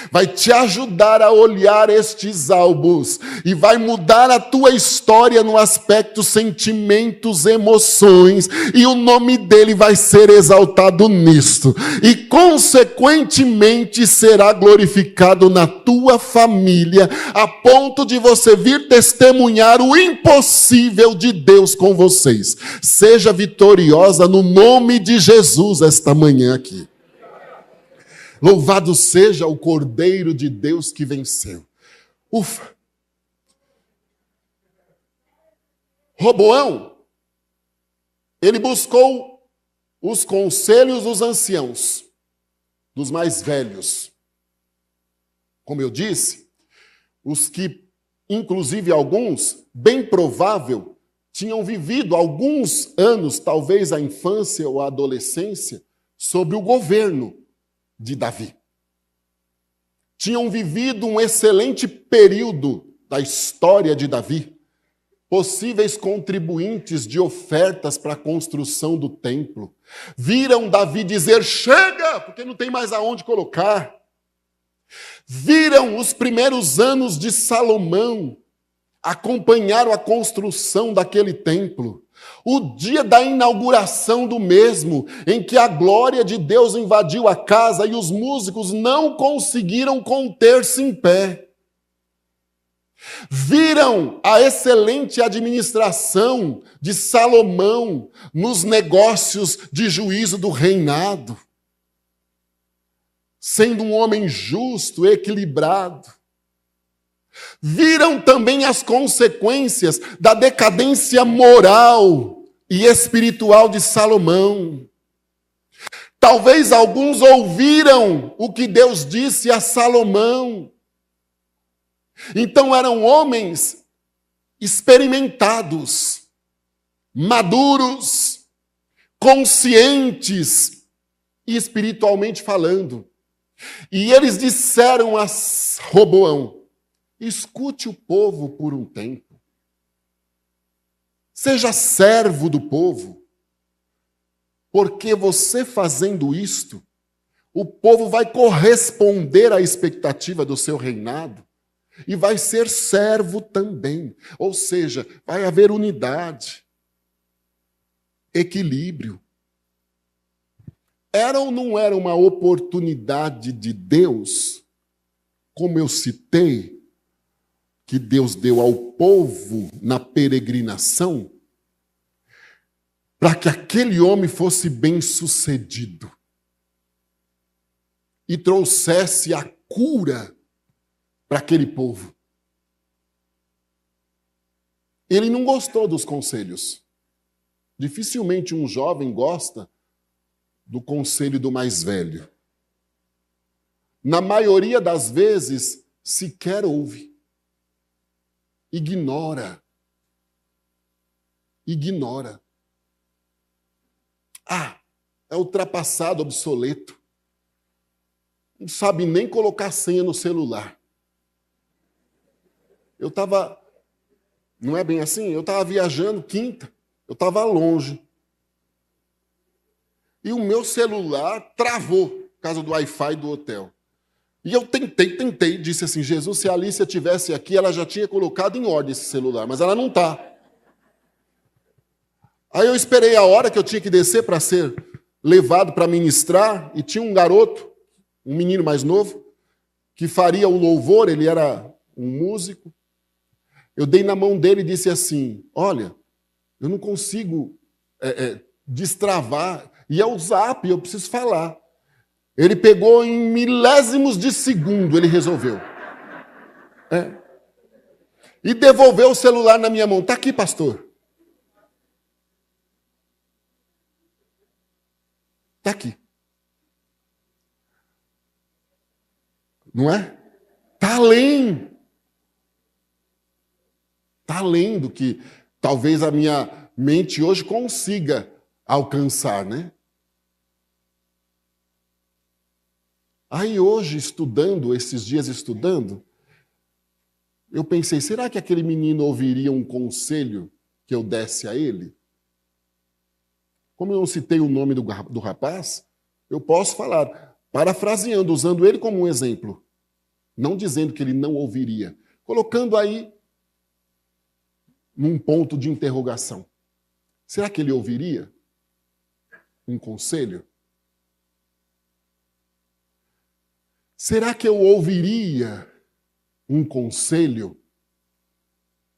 Vai te ajudar a olhar estes álbuns e vai mudar a tua história no aspecto sentimentos, emoções, e o nome dele vai ser exaltado nisto. E consequentemente será glorificado na tua família, a ponto de você vir testemunhar o impossível de Deus com vocês. Seja vitoriosa no nome de Jesus esta manhã aqui. Louvado seja o Cordeiro de Deus que venceu. Ufa! Roboão, ele buscou os conselhos dos anciãos, dos mais velhos. Como eu disse, os que, inclusive alguns, bem provável, tinham vivido alguns anos, talvez a infância ou a adolescência, sob o governo de Davi. Tinham vivido um excelente período da história de Davi, possíveis contribuintes de ofertas para a construção do templo. Viram Davi dizer, chega, porque não tem mais aonde colocar. Viram os primeiros anos de Salomão, acompanharam a construção daquele templo. O dia da inauguração do mesmo, em que a glória de Deus invadiu a casa e os músicos não conseguiram conter-se em pé. Viram a excelente administração de Salomão nos negócios de juízo do reinado, sendo um homem justo, equilibrado. Viram também as consequências da decadência moral e espiritual de Salomão. Talvez alguns ouviram o que Deus disse a Salomão. Então eram homens experimentados, maduros, conscientes e espiritualmente falando. E eles disseram a Roboão: escute o povo por um tempo. Seja servo do povo. Porque você fazendo isto, o povo vai corresponder à expectativa do seu reinado e vai ser servo também. Ou seja, vai haver unidade, equilíbrio. Era ou não era uma oportunidade de Deus, como eu citei, que Deus deu ao povo na peregrinação, para que aquele homem fosse bem-sucedido e trouxesse a cura para aquele povo. Ele não gostou dos conselhos. Dificilmente um jovem gosta do conselho do mais velho. Na maioria das vezes, sequer ouve. Ignora. É ultrapassado, obsoleto. Não sabe nem colocar senha no celular. Não é bem assim? Eu estava viajando quinta, eu estava longe. E o meu celular travou por causa do Wi-Fi do hotel. E eu tentei, disse assim: Jesus, se a Alicia estivesse aqui, ela já tinha colocado em ordem esse celular, mas ela não está. Aí eu esperei a hora que eu tinha que descer para ser levado para ministrar, e tinha um garoto, um menino mais novo, que faria o louvor, ele era um músico. Eu dei na mão dele e disse assim: olha, eu não consigo destravar, e é o zap, eu preciso falar. Ele pegou em milésimos de segundo, ele resolveu. E devolveu o celular na minha mão. Está aqui, pastor. Está aqui. Não é? Está além. Está além do que talvez a minha mente hoje consiga alcançar, né? Aí hoje, esses dias estudando, eu pensei, será que aquele menino ouviria um conselho que eu desse a ele? Como eu não citei o nome do rapaz, eu posso falar, parafraseando, usando ele como um exemplo. Não dizendo que ele não ouviria. Colocando aí num ponto de interrogação. Será que ele ouviria um conselho? Será que eu ouviria um conselho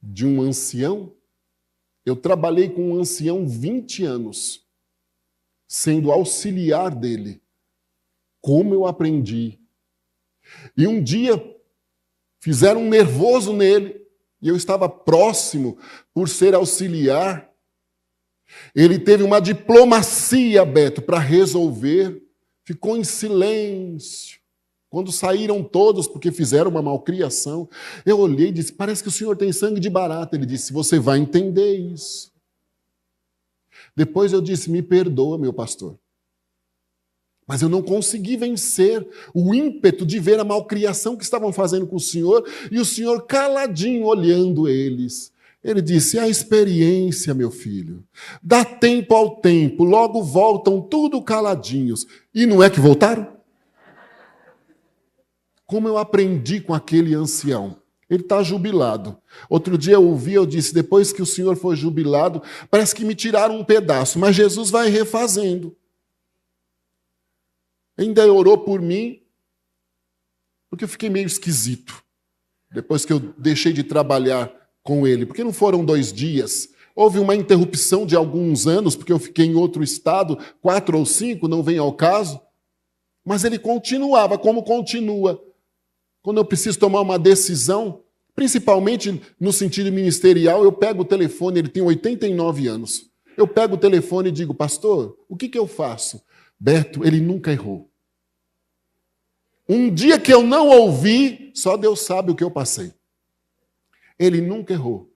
de um ancião? Eu trabalhei com um ancião 20 anos, sendo auxiliar dele. Como eu aprendi. E um dia fizeram um nervoso nele, e eu estava próximo por ser auxiliar. Ele teve uma diplomacia, Beto, para resolver. Ficou em silêncio. Quando saíram todos, porque fizeram uma malcriação, eu olhei e disse, parece que o senhor tem sangue de barata. Ele disse, você vai entender isso. Depois eu disse, me perdoa, meu pastor. Mas eu não consegui vencer o ímpeto de ver a malcriação que estavam fazendo com o senhor, e o senhor caladinho olhando eles. Ele disse, a experiência, meu filho, dá tempo ao tempo, logo voltam tudo caladinhos. E não é que voltaram? Como eu aprendi com aquele ancião. Ele está jubilado. Outro dia eu ouvi, eu disse, depois que o senhor foi jubilado, parece que me tiraram um pedaço, mas Jesus vai refazendo. Ainda orou por mim, porque eu fiquei meio esquisito, depois que eu deixei de trabalhar com ele, porque não foram 2 dias. Houve uma interrupção de alguns anos, porque eu fiquei em outro estado, 4 ou 5, não vem ao caso, mas ele continuava, como continua. Quando eu preciso tomar uma decisão, principalmente no sentido ministerial, eu pego o telefone, ele tem 89 anos, eu pego o telefone e digo, pastor, o que eu faço? Beto, ele nunca errou. Um dia que eu não ouvi, só Deus sabe o que eu passei. Ele nunca errou.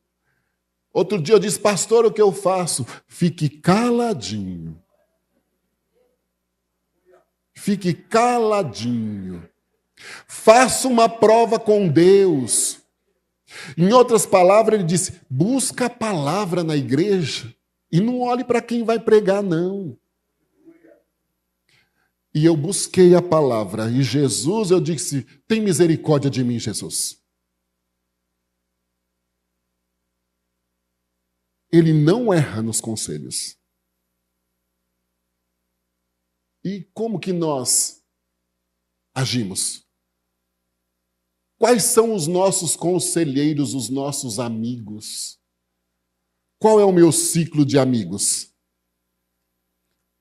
Outro dia eu disse, pastor, o que eu faço? Fique caladinho. Fique caladinho. Faça uma prova com Deus. Em outras palavras, ele disse, busca a palavra na igreja e não olhe para quem vai pregar, não. E eu busquei a palavra. E Jesus, eu disse, tem misericórdia de mim, Jesus. Ele não erra nos conselhos. E como que nós agimos? Quais são os nossos conselheiros, os nossos amigos? Qual é o meu ciclo de amigos?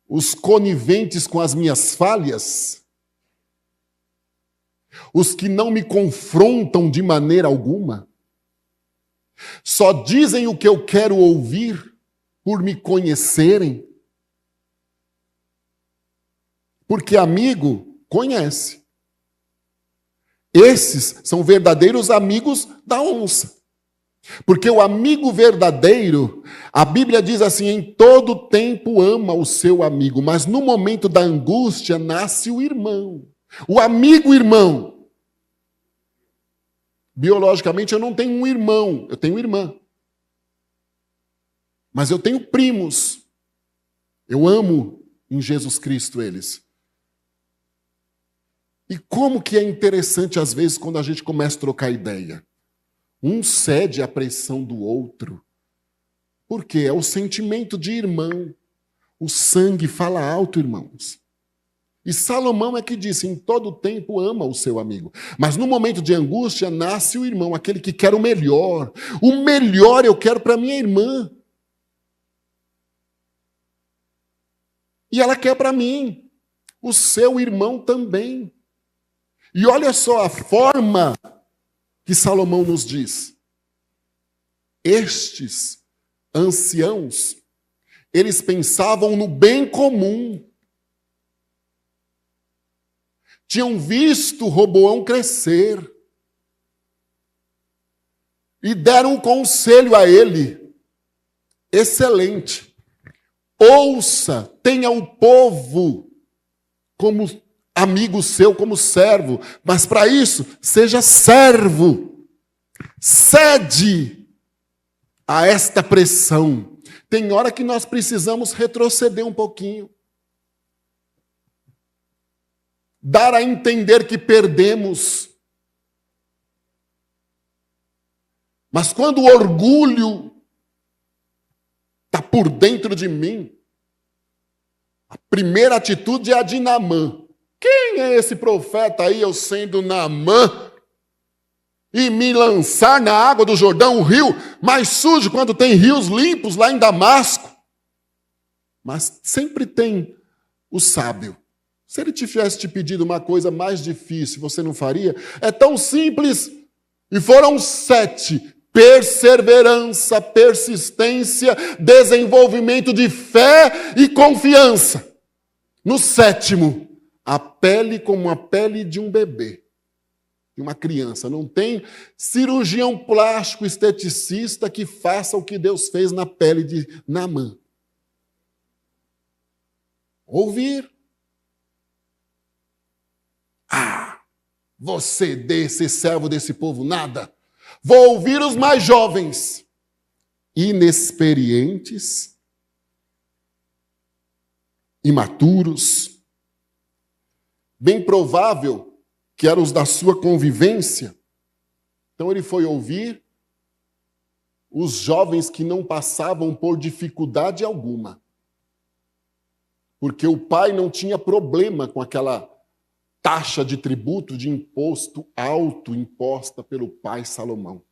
Os coniventes com as minhas falhas? Os que não me confrontam de maneira alguma? Só dizem o que eu quero ouvir por me conhecerem? Porque amigo conhece. Esses são verdadeiros amigos da onça. Porque o amigo verdadeiro, a Bíblia diz assim, em todo tempo ama o seu amigo, mas no momento da angústia nasce o irmão. O amigo irmão. Biologicamente eu não tenho um irmão, eu tenho irmã. Mas eu tenho primos. Eu amo em Jesus Cristo eles. E como que é interessante às vezes quando a gente começa a trocar ideia. Um cede à pressão do outro. Por quê? É o sentimento de irmão. O sangue fala alto, irmãos. E Salomão é que disse, em todo tempo ama o seu amigo. Mas no momento de angústia nasce o irmão, aquele que quer o melhor. O melhor eu quero para minha irmã. E ela quer para mim. O seu irmão também. E olha só a forma que Salomão nos diz. Estes anciãos, eles pensavam no bem comum. Tinham visto Roboão crescer. E deram um conselho a ele. Excelente. Ouça, tenha o povo como amigo seu, como servo. Mas para isso, seja servo. Cede a esta pressão. Tem hora que nós precisamos retroceder um pouquinho. Dar a entender que perdemos. Mas quando o orgulho está por dentro de mim, a primeira atitude é a de Naamã. Quem é esse profeta aí, eu sendo Naamã, e me lançar na água do Jordão, um rio mais sujo, quando tem rios limpos lá em Damasco? Mas sempre tem o sábio. Se ele tivesse te pedido uma coisa mais difícil, você não faria? É tão simples. E foram 7. Perseverança, persistência, desenvolvimento de fé e confiança. No 7º, a pele como a pele de um bebê, de uma criança. Não tem cirurgião plástico esteticista que faça o que Deus fez na pele de Naamã. Ouvir. Você desse servo desse povo, nada. Vou ouvir os mais jovens, inexperientes, imaturos, bem provável que eram os da sua convivência. Então ele foi ouvir os jovens que não passavam por dificuldade alguma. Porque o pai não tinha problema com aquela taxa de tributo, de imposto alto imposta pelo pai Salomão.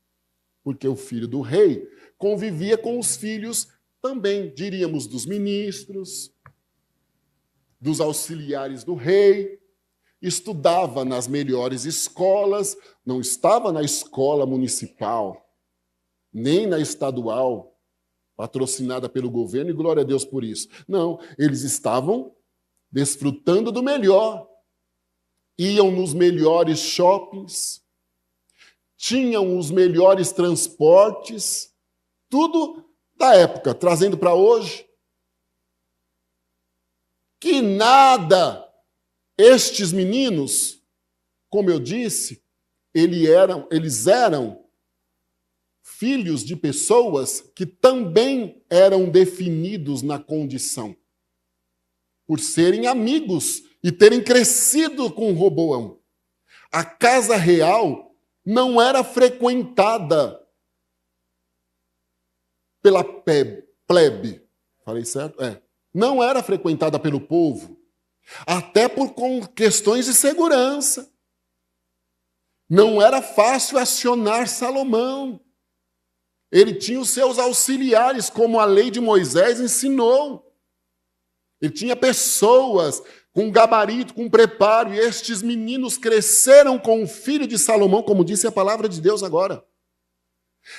Porque o filho do rei convivia com os filhos também, diríamos, dos ministros, dos auxiliares do rei, estudava nas melhores escolas, não estava na escola municipal, nem na estadual, patrocinada pelo governo, e glória a Deus por isso. Não, eles estavam desfrutando do melhor, iam nos melhores shoppings, tinham os melhores transportes, tudo da época, trazendo para hoje. Que nada, estes meninos, como eu disse, eles eram filhos de pessoas que também eram definidos na condição, por serem amigos e terem crescido com Roboão. A casa real não era frequentada pela plebe. Falei certo? Não era frequentada pelo povo, até por questões de segurança. Não era fácil acionar Salomão. Ele tinha os seus auxiliares, como a lei de Moisés ensinou. Ele tinha pessoas com gabarito, com preparo, e estes meninos cresceram com o filho de Salomão, como disse a palavra de Deus agora.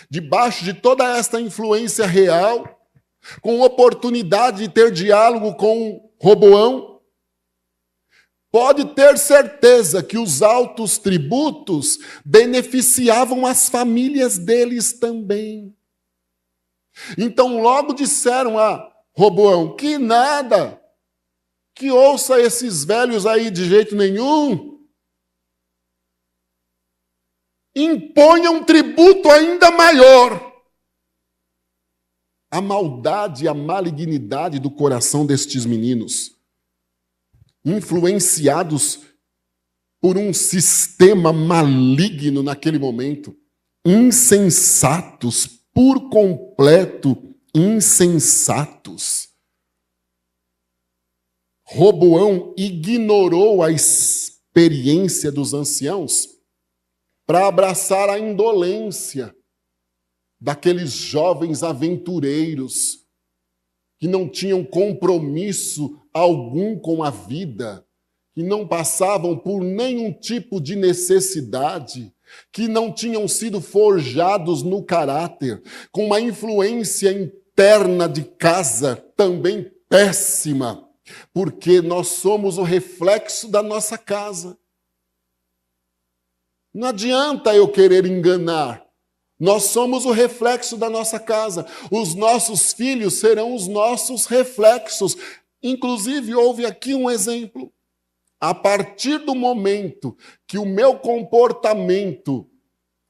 Debaixo de toda esta influência real, com oportunidade de ter diálogo com Roboão, pode ter certeza que os altos tributos beneficiavam as famílias deles também. Então logo disseram a Roboão, que nada, que ouça esses velhos aí de jeito nenhum, imponha um tributo ainda maior. A maldade e a malignidade do coração destes meninos, influenciados por um sistema maligno naquele momento, insensatos, por completo insensatos. Roboão ignorou a experiência dos anciãos para abraçar a indolência daqueles jovens aventureiros que não tinham compromisso algum com a vida, que não passavam por nenhum tipo de necessidade, que não tinham sido forjados no caráter, com uma influência interna de casa também péssima, porque nós somos o reflexo da nossa casa. Não adianta eu querer enganar. Nós somos o reflexo da nossa casa. Os nossos filhos serão os nossos reflexos. Inclusive, houve aqui um exemplo. A partir do momento que o meu comportamento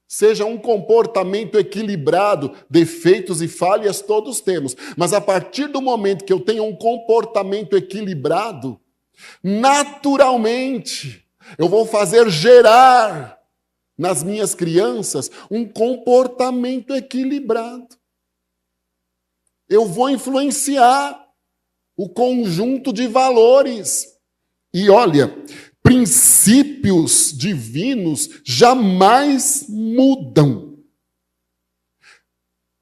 seja um comportamento equilibrado, defeitos e falhas todos temos, mas a partir do momento que eu tenho um comportamento equilibrado, naturalmente eu vou fazer gerar nas minhas crianças um comportamento equilibrado. Eu vou influenciar o conjunto de valores. E olha, princípios divinos jamais mudam.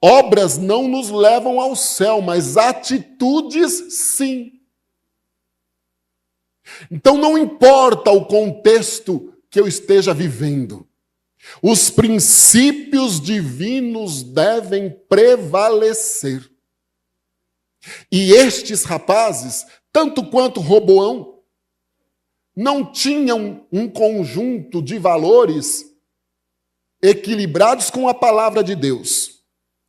Obras não nos levam ao céu, mas atitudes sim. Então não importa o contexto que eu esteja vivendo. Os princípios divinos devem prevalecer. E estes rapazes, tanto quanto Roboão, não tinham um conjunto de valores equilibrados com a palavra de Deus.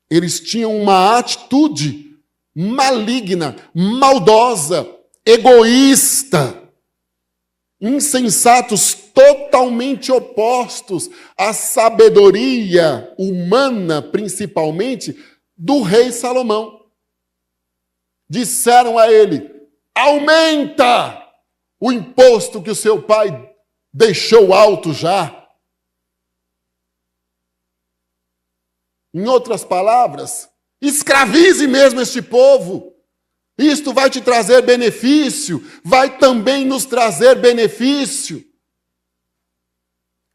Eles tinham uma atitude maligna, maldosa, egoísta, insensatos, totalmente opostos à sabedoria humana, principalmente, do rei Salomão. Disseram a ele: aumenta o imposto que o seu pai deixou alto já. Em outras palavras, escravize mesmo este povo. Isto vai te trazer benefício, vai também nos trazer benefício.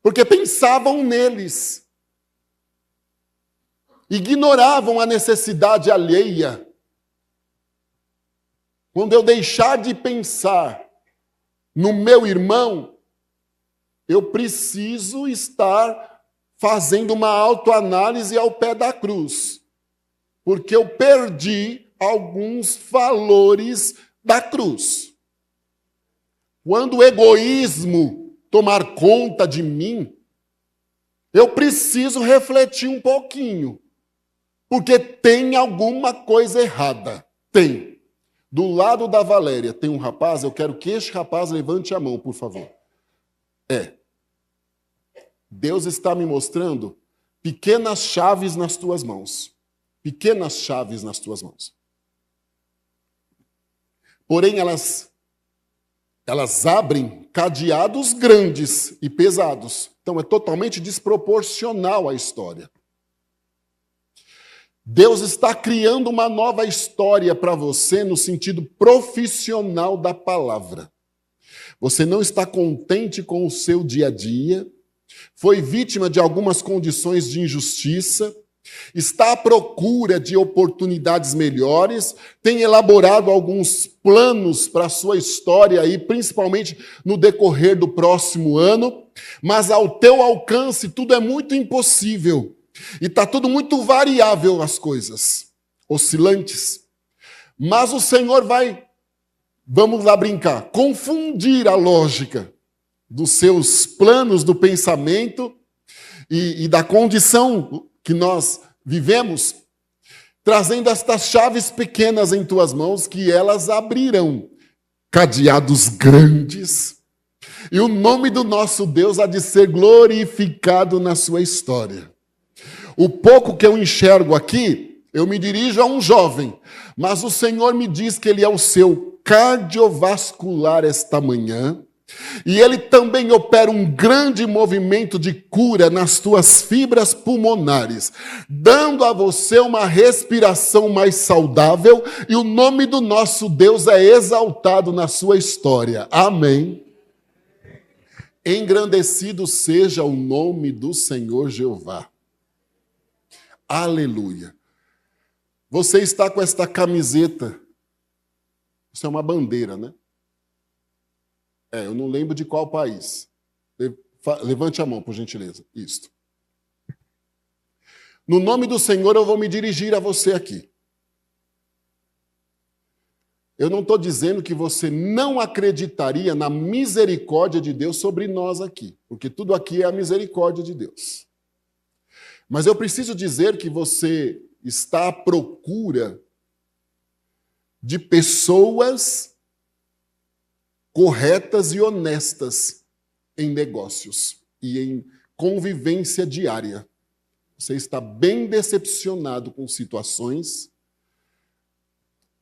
Porque pensavam neles. Ignoravam a necessidade alheia. Quando eu deixar de pensar no meu irmão, eu preciso estar fazendo uma autoanálise ao pé da cruz. Porque eu perdi alguns valores da cruz. quando o egoísmo tomar conta de mim, eu preciso refletir um pouquinho, porque tem alguma coisa errada. Tem. Do lado da Valéria tem um rapaz, eu quero que este rapaz levante a mão, por favor. Deus está me mostrando pequenas chaves nas tuas mãos. Pequenas chaves nas tuas mãos. Porém, elas abrem cadeados grandes e pesados. Então, é totalmente desproporcional a história. Deus está criando uma nova história para você no sentido profissional da palavra. Você não está contente com o seu dia a dia, foi vítima de algumas condições de injustiça, está à procura de oportunidades melhores, tem elaborado alguns planos para a sua história, aí, principalmente no decorrer do próximo ano, mas ao teu alcance tudo é muito impossível. E está tudo muito variável as coisas, oscilantes. Mas o Senhor vai, vamos lá brincar, confundir a lógica dos seus planos do pensamento e da condição que nós vivemos, trazendo estas chaves pequenas em tuas mãos, que elas abrirão cadeados grandes, e o nome do nosso Deus há de ser glorificado na sua história. O pouco que eu enxergo aqui, eu me dirijo a um jovem, mas o Senhor me diz que ele é o seu cardiovascular esta manhã, e ele também opera um grande movimento de cura nas tuas fibras pulmonares, dando a você uma respiração mais saudável, e o nome do nosso Deus é exaltado na sua história. Amém. Engrandecido seja o nome do Senhor Jeová. Aleluia. Você está com esta camiseta. Isso é uma bandeira, né? Eu não lembro de qual país. Levante a mão, por gentileza. Isto. No nome do Senhor, eu vou me dirigir a você aqui. Eu não estou dizendo que você não acreditaria na misericórdia de Deus sobre nós aqui, porque tudo aqui é a misericórdia de Deus. Mas eu preciso dizer que você está à procura de pessoas corretas e honestas em negócios e em convivência diária. Você está bem decepcionado com situações,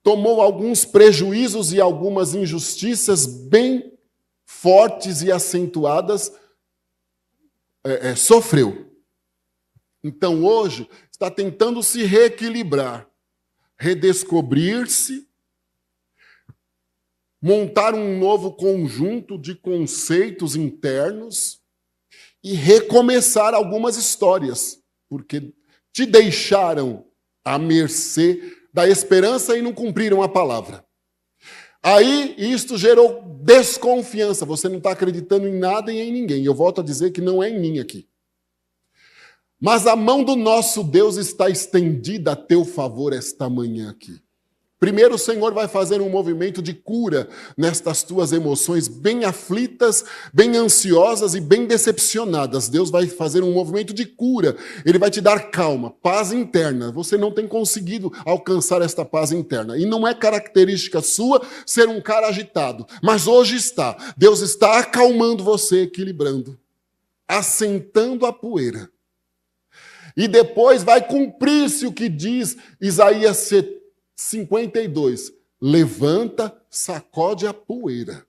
tomou alguns prejuízos e algumas injustiças bem fortes e acentuadas, sofreu. Então, hoje, está tentando se reequilibrar, redescobrir-se, montar um novo conjunto de conceitos internos e recomeçar algumas histórias, porque te deixaram à mercê da esperança e não cumpriram a palavra. Aí, isto gerou desconfiança. Você não está acreditando em nada e em ninguém. Eu volto a dizer que não é em mim aqui. Mas a mão do nosso Deus está estendida a teu favor esta manhã aqui. Primeiro, o Senhor vai fazer um movimento de cura nestas tuas emoções bem aflitas, bem ansiosas e bem decepcionadas. Deus vai fazer um movimento de cura. Ele vai te dar calma, paz interna. Você não tem conseguido alcançar esta paz interna. E não é característica sua ser um cara agitado. Mas hoje está. Deus está acalmando você, equilibrando, assentando a poeira. E depois vai cumprir-se o que diz Isaías 52. Levanta, sacode a poeira,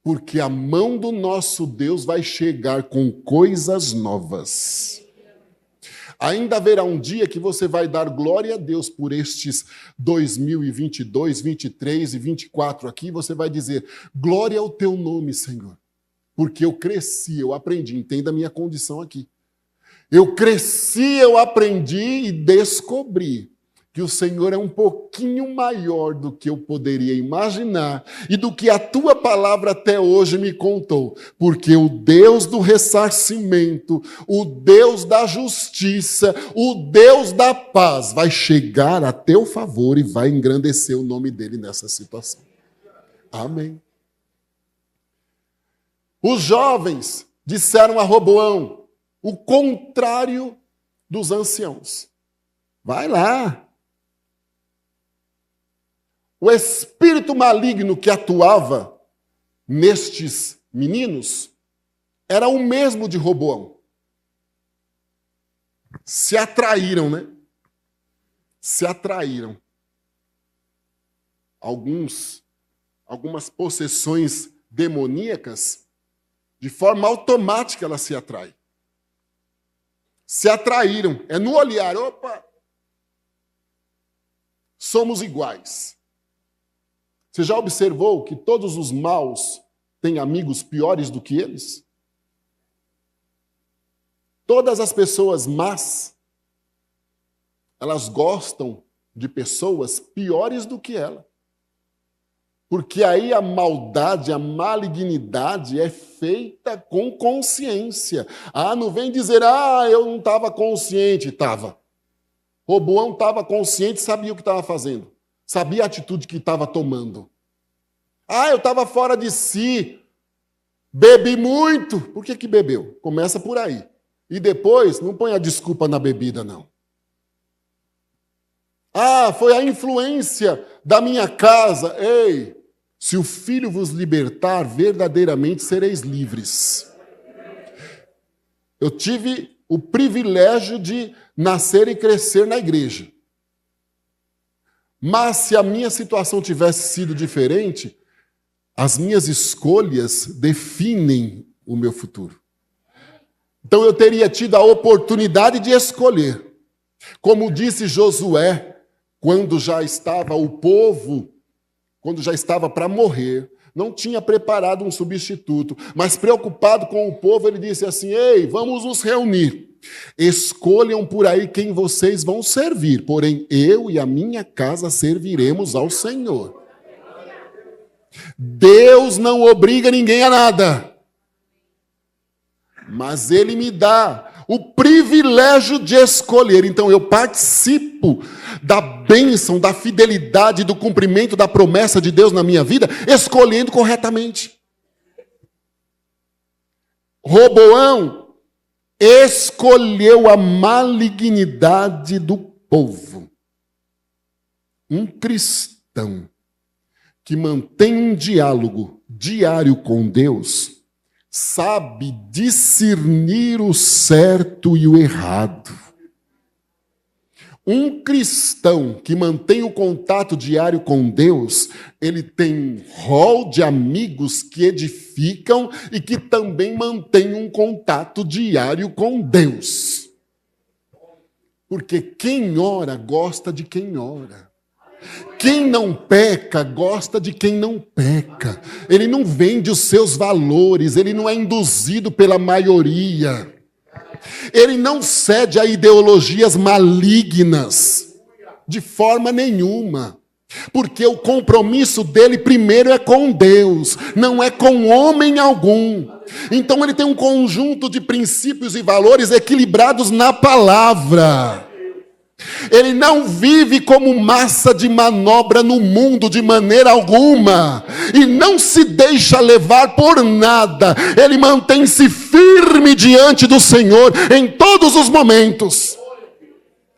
porque a mão do nosso Deus vai chegar com coisas novas. Ainda haverá um dia que você vai dar glória a Deus por estes 2022, 23 e 24 aqui. Você vai dizer, glória ao teu nome, Senhor, porque eu cresci, eu aprendi. Entenda a minha condição aqui. Eu cresci, eu aprendi e descobri que o Senhor é um pouquinho maior do que eu poderia imaginar e do que a tua palavra até hoje me contou. Porque o Deus do ressarcimento, o Deus da justiça, o Deus da paz vai chegar a teu favor e vai engrandecer o nome dele nessa situação. Amém. Os jovens disseram a Roboão o contrário dos anciãos. Vai lá. O espírito maligno que atuava nestes meninos era o mesmo de Roboão. Se atraíram, né? Se atraíram. Algumas possessões demoníacas, de forma automática elas se atraem. Se atraíram. É no olhar. Opa! Somos iguais. Você já observou que todos os maus têm amigos piores do que eles? Todas as pessoas más, elas gostam de pessoas piores do que ela. Porque aí a maldade, a malignidade é feita com consciência. Não vem dizer, eu não estava consciente. Estava. Roboão estava consciente, sabia o que estava fazendo. Sabia a atitude que estava tomando. Eu estava fora de si. Bebi muito. Por que bebeu? Começa por aí. E depois, não põe a desculpa na bebida, não. Foi a influência da minha casa. Ei! Se o Filho vos libertar, verdadeiramente sereis livres. Eu tive o privilégio de nascer e crescer na igreja. Mas se a minha situação tivesse sido diferente, as minhas escolhas definem o meu futuro. Então eu teria tido a oportunidade de escolher. Como disse Josué, quando já estava o povo, quando já estava para morrer, não tinha preparado um substituto, mas preocupado com o povo, ele disse assim, ei, vamos nos reunir. Escolham por aí quem vocês vão servir, porém eu e a minha casa serviremos ao Senhor. Deus não obriga ninguém a nada, mas Ele me dá o privilégio de escolher. Então eu participo da bênção, da fidelidade, do cumprimento da promessa de Deus na minha vida, escolhendo corretamente. Roboão escolheu a malignidade do povo. Um cristão que mantém um diálogo diário com Deus sabe discernir o certo e o errado. Um cristão que mantém o contato diário com Deus, ele tem um rol de amigos que edificam e que também mantém um contato diário com Deus. Porque quem ora gosta de quem ora. Quem não peca, gosta de quem não peca. Ele não vende os seus valores, ele não é induzido pela maioria. Ele não cede a ideologias malignas, de forma nenhuma. Porque o compromisso dele primeiro é com Deus, não é com homem algum. Então ele tem um conjunto de princípios e valores equilibrados na palavra. Ele não vive como massa de manobra no mundo de maneira alguma. E não se deixa levar por nada. Ele mantém-se firme diante do Senhor em todos os momentos.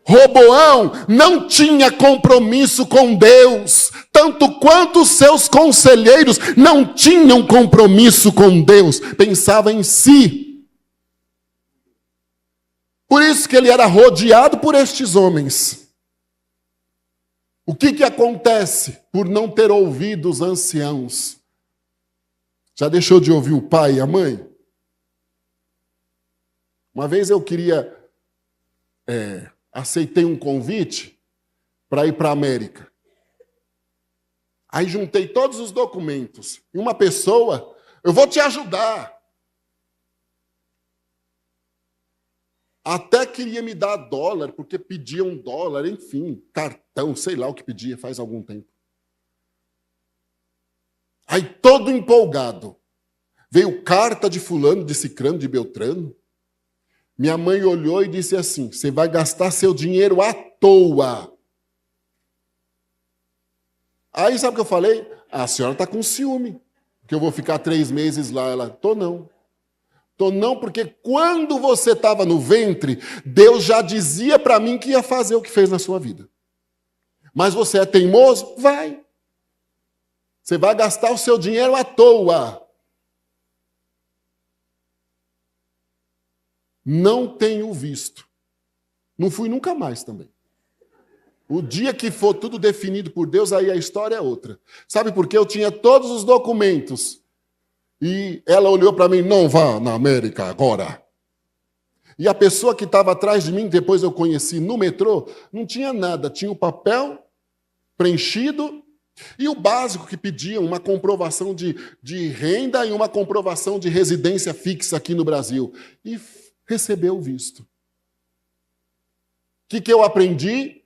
Roboão não tinha compromisso com Deus, tanto quanto os seus conselheiros não tinham compromisso com Deus. Pensava em si. Por isso que ele era rodeado por estes homens. O que acontece por não ter ouvido os anciãos? Já deixou de ouvir o pai e a mãe? Uma vez eu aceitei um convite para ir para a América. Aí juntei todos os documentos. E uma pessoa, eu vou te ajudar. Até queria me dar dólar, porque pedia $1, enfim, cartão, sei lá o que pedia, faz algum tempo. Aí todo empolgado, veio carta de fulano, de cicrano, de beltrano. Minha mãe olhou e disse assim, você vai gastar seu dinheiro à toa. Aí sabe o que eu falei? A senhora está com ciúme. que eu vou ficar 3 meses lá. Ela, tô não. Tô não, porque quando você estava no ventre, Deus já dizia para mim que ia fazer o que fez na sua vida. Mas você é teimoso? Vai. Você vai gastar o seu dinheiro à toa. Não tenho visto. Não fui nunca mais também. O dia que for tudo definido por Deus, aí a história é outra. Sabe por quê? Eu tinha todos os documentos. E ela olhou para mim, não vá na América agora. E a pessoa que estava atrás de mim, depois eu conheci no metrô, não tinha nada. Tinha o papel preenchido e o básico que pediam, uma comprovação de renda e uma comprovação de residência fixa aqui no Brasil. E recebeu o visto. O que eu aprendi?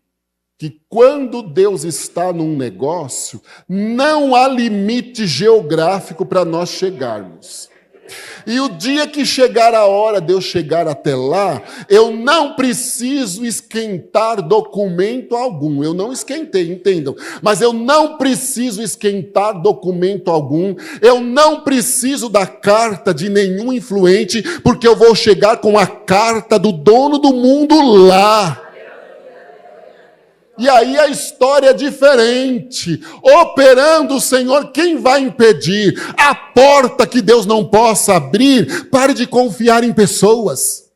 Que quando Deus está num negócio, não há limite geográfico para nós chegarmos. E o dia que chegar a hora de eu chegar até lá, eu não preciso esquentar documento algum. Eu não esquentei, entendam. Mas eu não preciso esquentar documento algum. Eu não preciso da carta de nenhum influente, porque eu vou chegar com a carta do dono do mundo lá. E aí a história é diferente. Operando o Senhor, quem vai impedir? A porta que Deus não possa abrir. Pare de confiar em pessoas.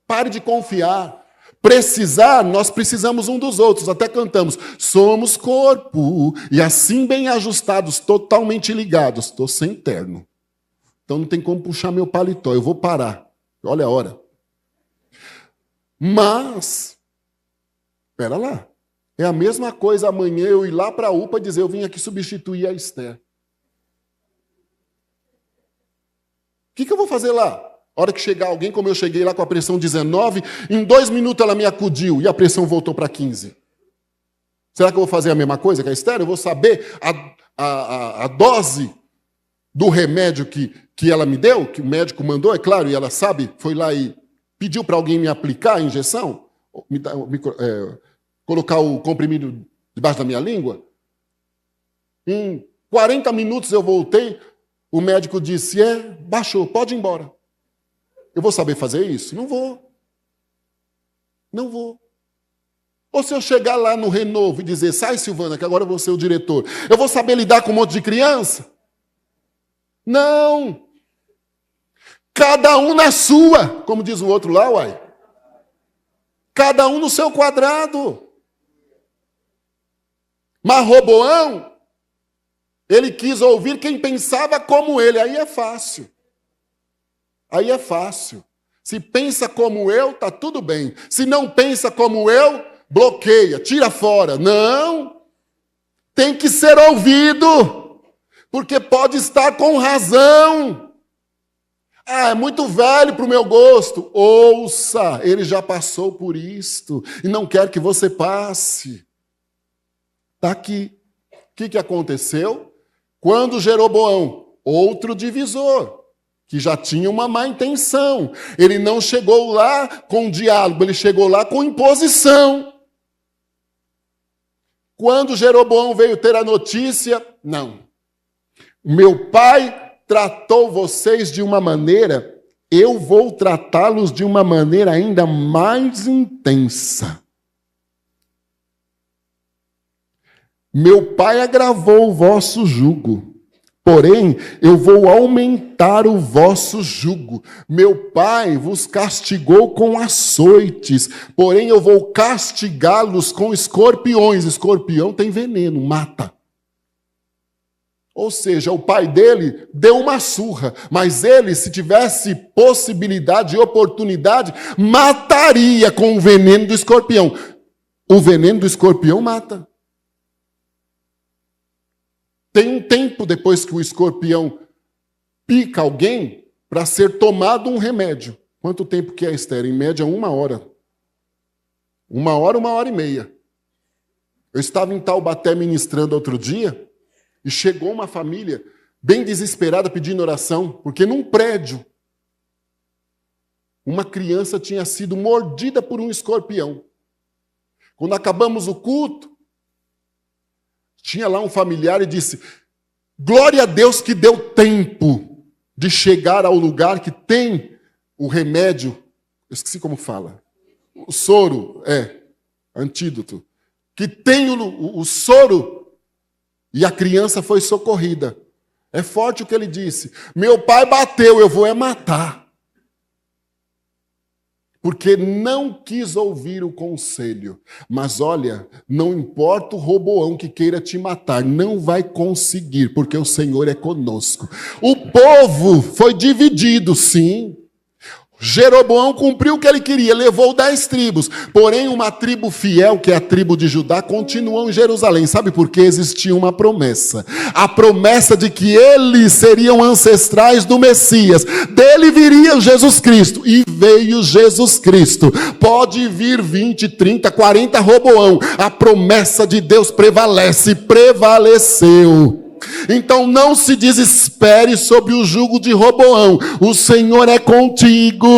Pare de confiar. Precisar, nós precisamos um dos outros. Até cantamos, somos corpo. E assim bem ajustados, totalmente ligados. Estou sem terno. Então não tem como puxar meu paletó. Eu vou parar. Olha a hora. Mas... espera lá. É a mesma coisa amanhã eu ir lá para a UPA e dizer, eu vim aqui substituir a Esther. O que eu vou fazer lá? A hora que chegar alguém, como eu cheguei lá com a pressão 19, em 2 minutos ela me acudiu e a pressão voltou para 15. Será que eu vou fazer a mesma coisa que a Esther? Eu vou saber a dose do remédio que ela me deu, que o médico mandou, é claro, e ela sabe, foi lá e pediu para alguém me aplicar a injeção? Colocar o comprimido debaixo da minha língua. Em 40 minutos eu voltei, o médico disse, baixou, pode ir embora. Eu vou saber fazer isso? Não vou. Não vou. Ou se eu chegar lá no Renovo e dizer, sai Silvana, que agora eu vou ser o diretor, eu vou saber lidar com um monte de criança? Não. Cada um na sua, como diz o outro lá, uai. Cada um no seu quadrado. Mas Roboão, ele quis ouvir quem pensava como ele. Aí é fácil. Aí é fácil. Se pensa como eu, tá tudo bem. Se não pensa como eu, bloqueia, tira fora. Não. Tem que ser ouvido. Porque pode estar com razão. Ah, é muito velho para o meu gosto. Ouça, ele já passou por isto e não quer que você passe. Está aqui. O que aconteceu? Quando Jeroboão, outro divisor, que já tinha uma má intenção, ele não chegou lá com diálogo, ele chegou lá com imposição. Quando Jeroboão veio ter a notícia, não. Meu pai tratou vocês de uma maneira, eu vou tratá-los de uma maneira ainda mais intensa. Meu pai agravou o vosso jugo, porém eu vou aumentar o vosso jugo. Meu pai vos castigou com açoites, porém eu vou castigá-los com escorpiões. Escorpião tem veneno, mata. Ou seja, o pai dele deu uma surra, mas ele, se tivesse possibilidade e oportunidade, mataria com o veneno do escorpião. O veneno do escorpião mata. Tem um tempo depois que o escorpião pica alguém para ser tomado um remédio. Quanto tempo que é, Esther? Em média, 1 hora. 1 hora, 1h30. Eu estava em Taubaté ministrando outro dia, e chegou uma família bem desesperada pedindo oração, porque num prédio, uma criança tinha sido mordida por um escorpião. Quando acabamos o culto, tinha lá um familiar e disse, Glória a Deus que deu tempo de chegar ao lugar que tem o remédio, eu esqueci como fala, o soro, antídoto, que tem o soro, e a criança foi socorrida. É forte o que ele disse. Meu pai bateu, eu vou matar. Porque não quis ouvir o conselho. Mas olha, não importa o Roboão que queira te matar, não vai conseguir, porque o Senhor é conosco. O povo foi dividido, sim. Jeroboão cumpriu o que ele queria, levou 10 tribos. Porém, uma tribo fiel, que é a tribo de Judá, continuou em Jerusalém. Sabe por quê? Existia uma promessa. A promessa de que eles seriam ancestrais do Messias. Dele viria Jesus Cristo. E veio Jesus Cristo. Pode vir 20, 30, 40 Roboão. A promessa de Deus prevalece, prevaleceu. Então não se desespere sobre o jugo de Roboão. O Senhor é contigo.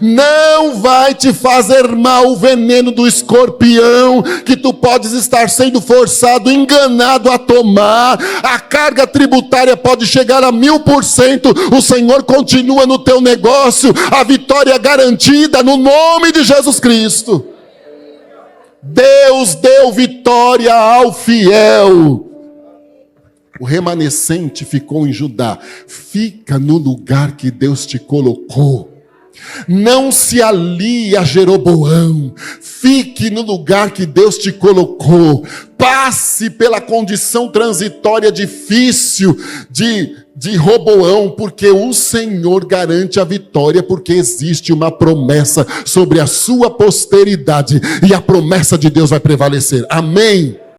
Não vai te fazer mal o veneno do escorpião, que tu podes estar sendo forçado, enganado a tomar. A carga tributária pode chegar a 1000%. O Senhor continua no teu negócio. A vitória é garantida no nome de Jesus Cristo. Deus deu vitória ao fiel. O remanescente ficou em Judá. Fica no lugar que Deus te colocou. Não se alie a Jeroboão. Fique no lugar que Deus te colocou. Passe pela condição transitória difícil de Roboão, porque o Senhor garante a vitória, porque existe uma promessa sobre a sua posteridade, e a promessa de Deus vai prevalecer. Amém.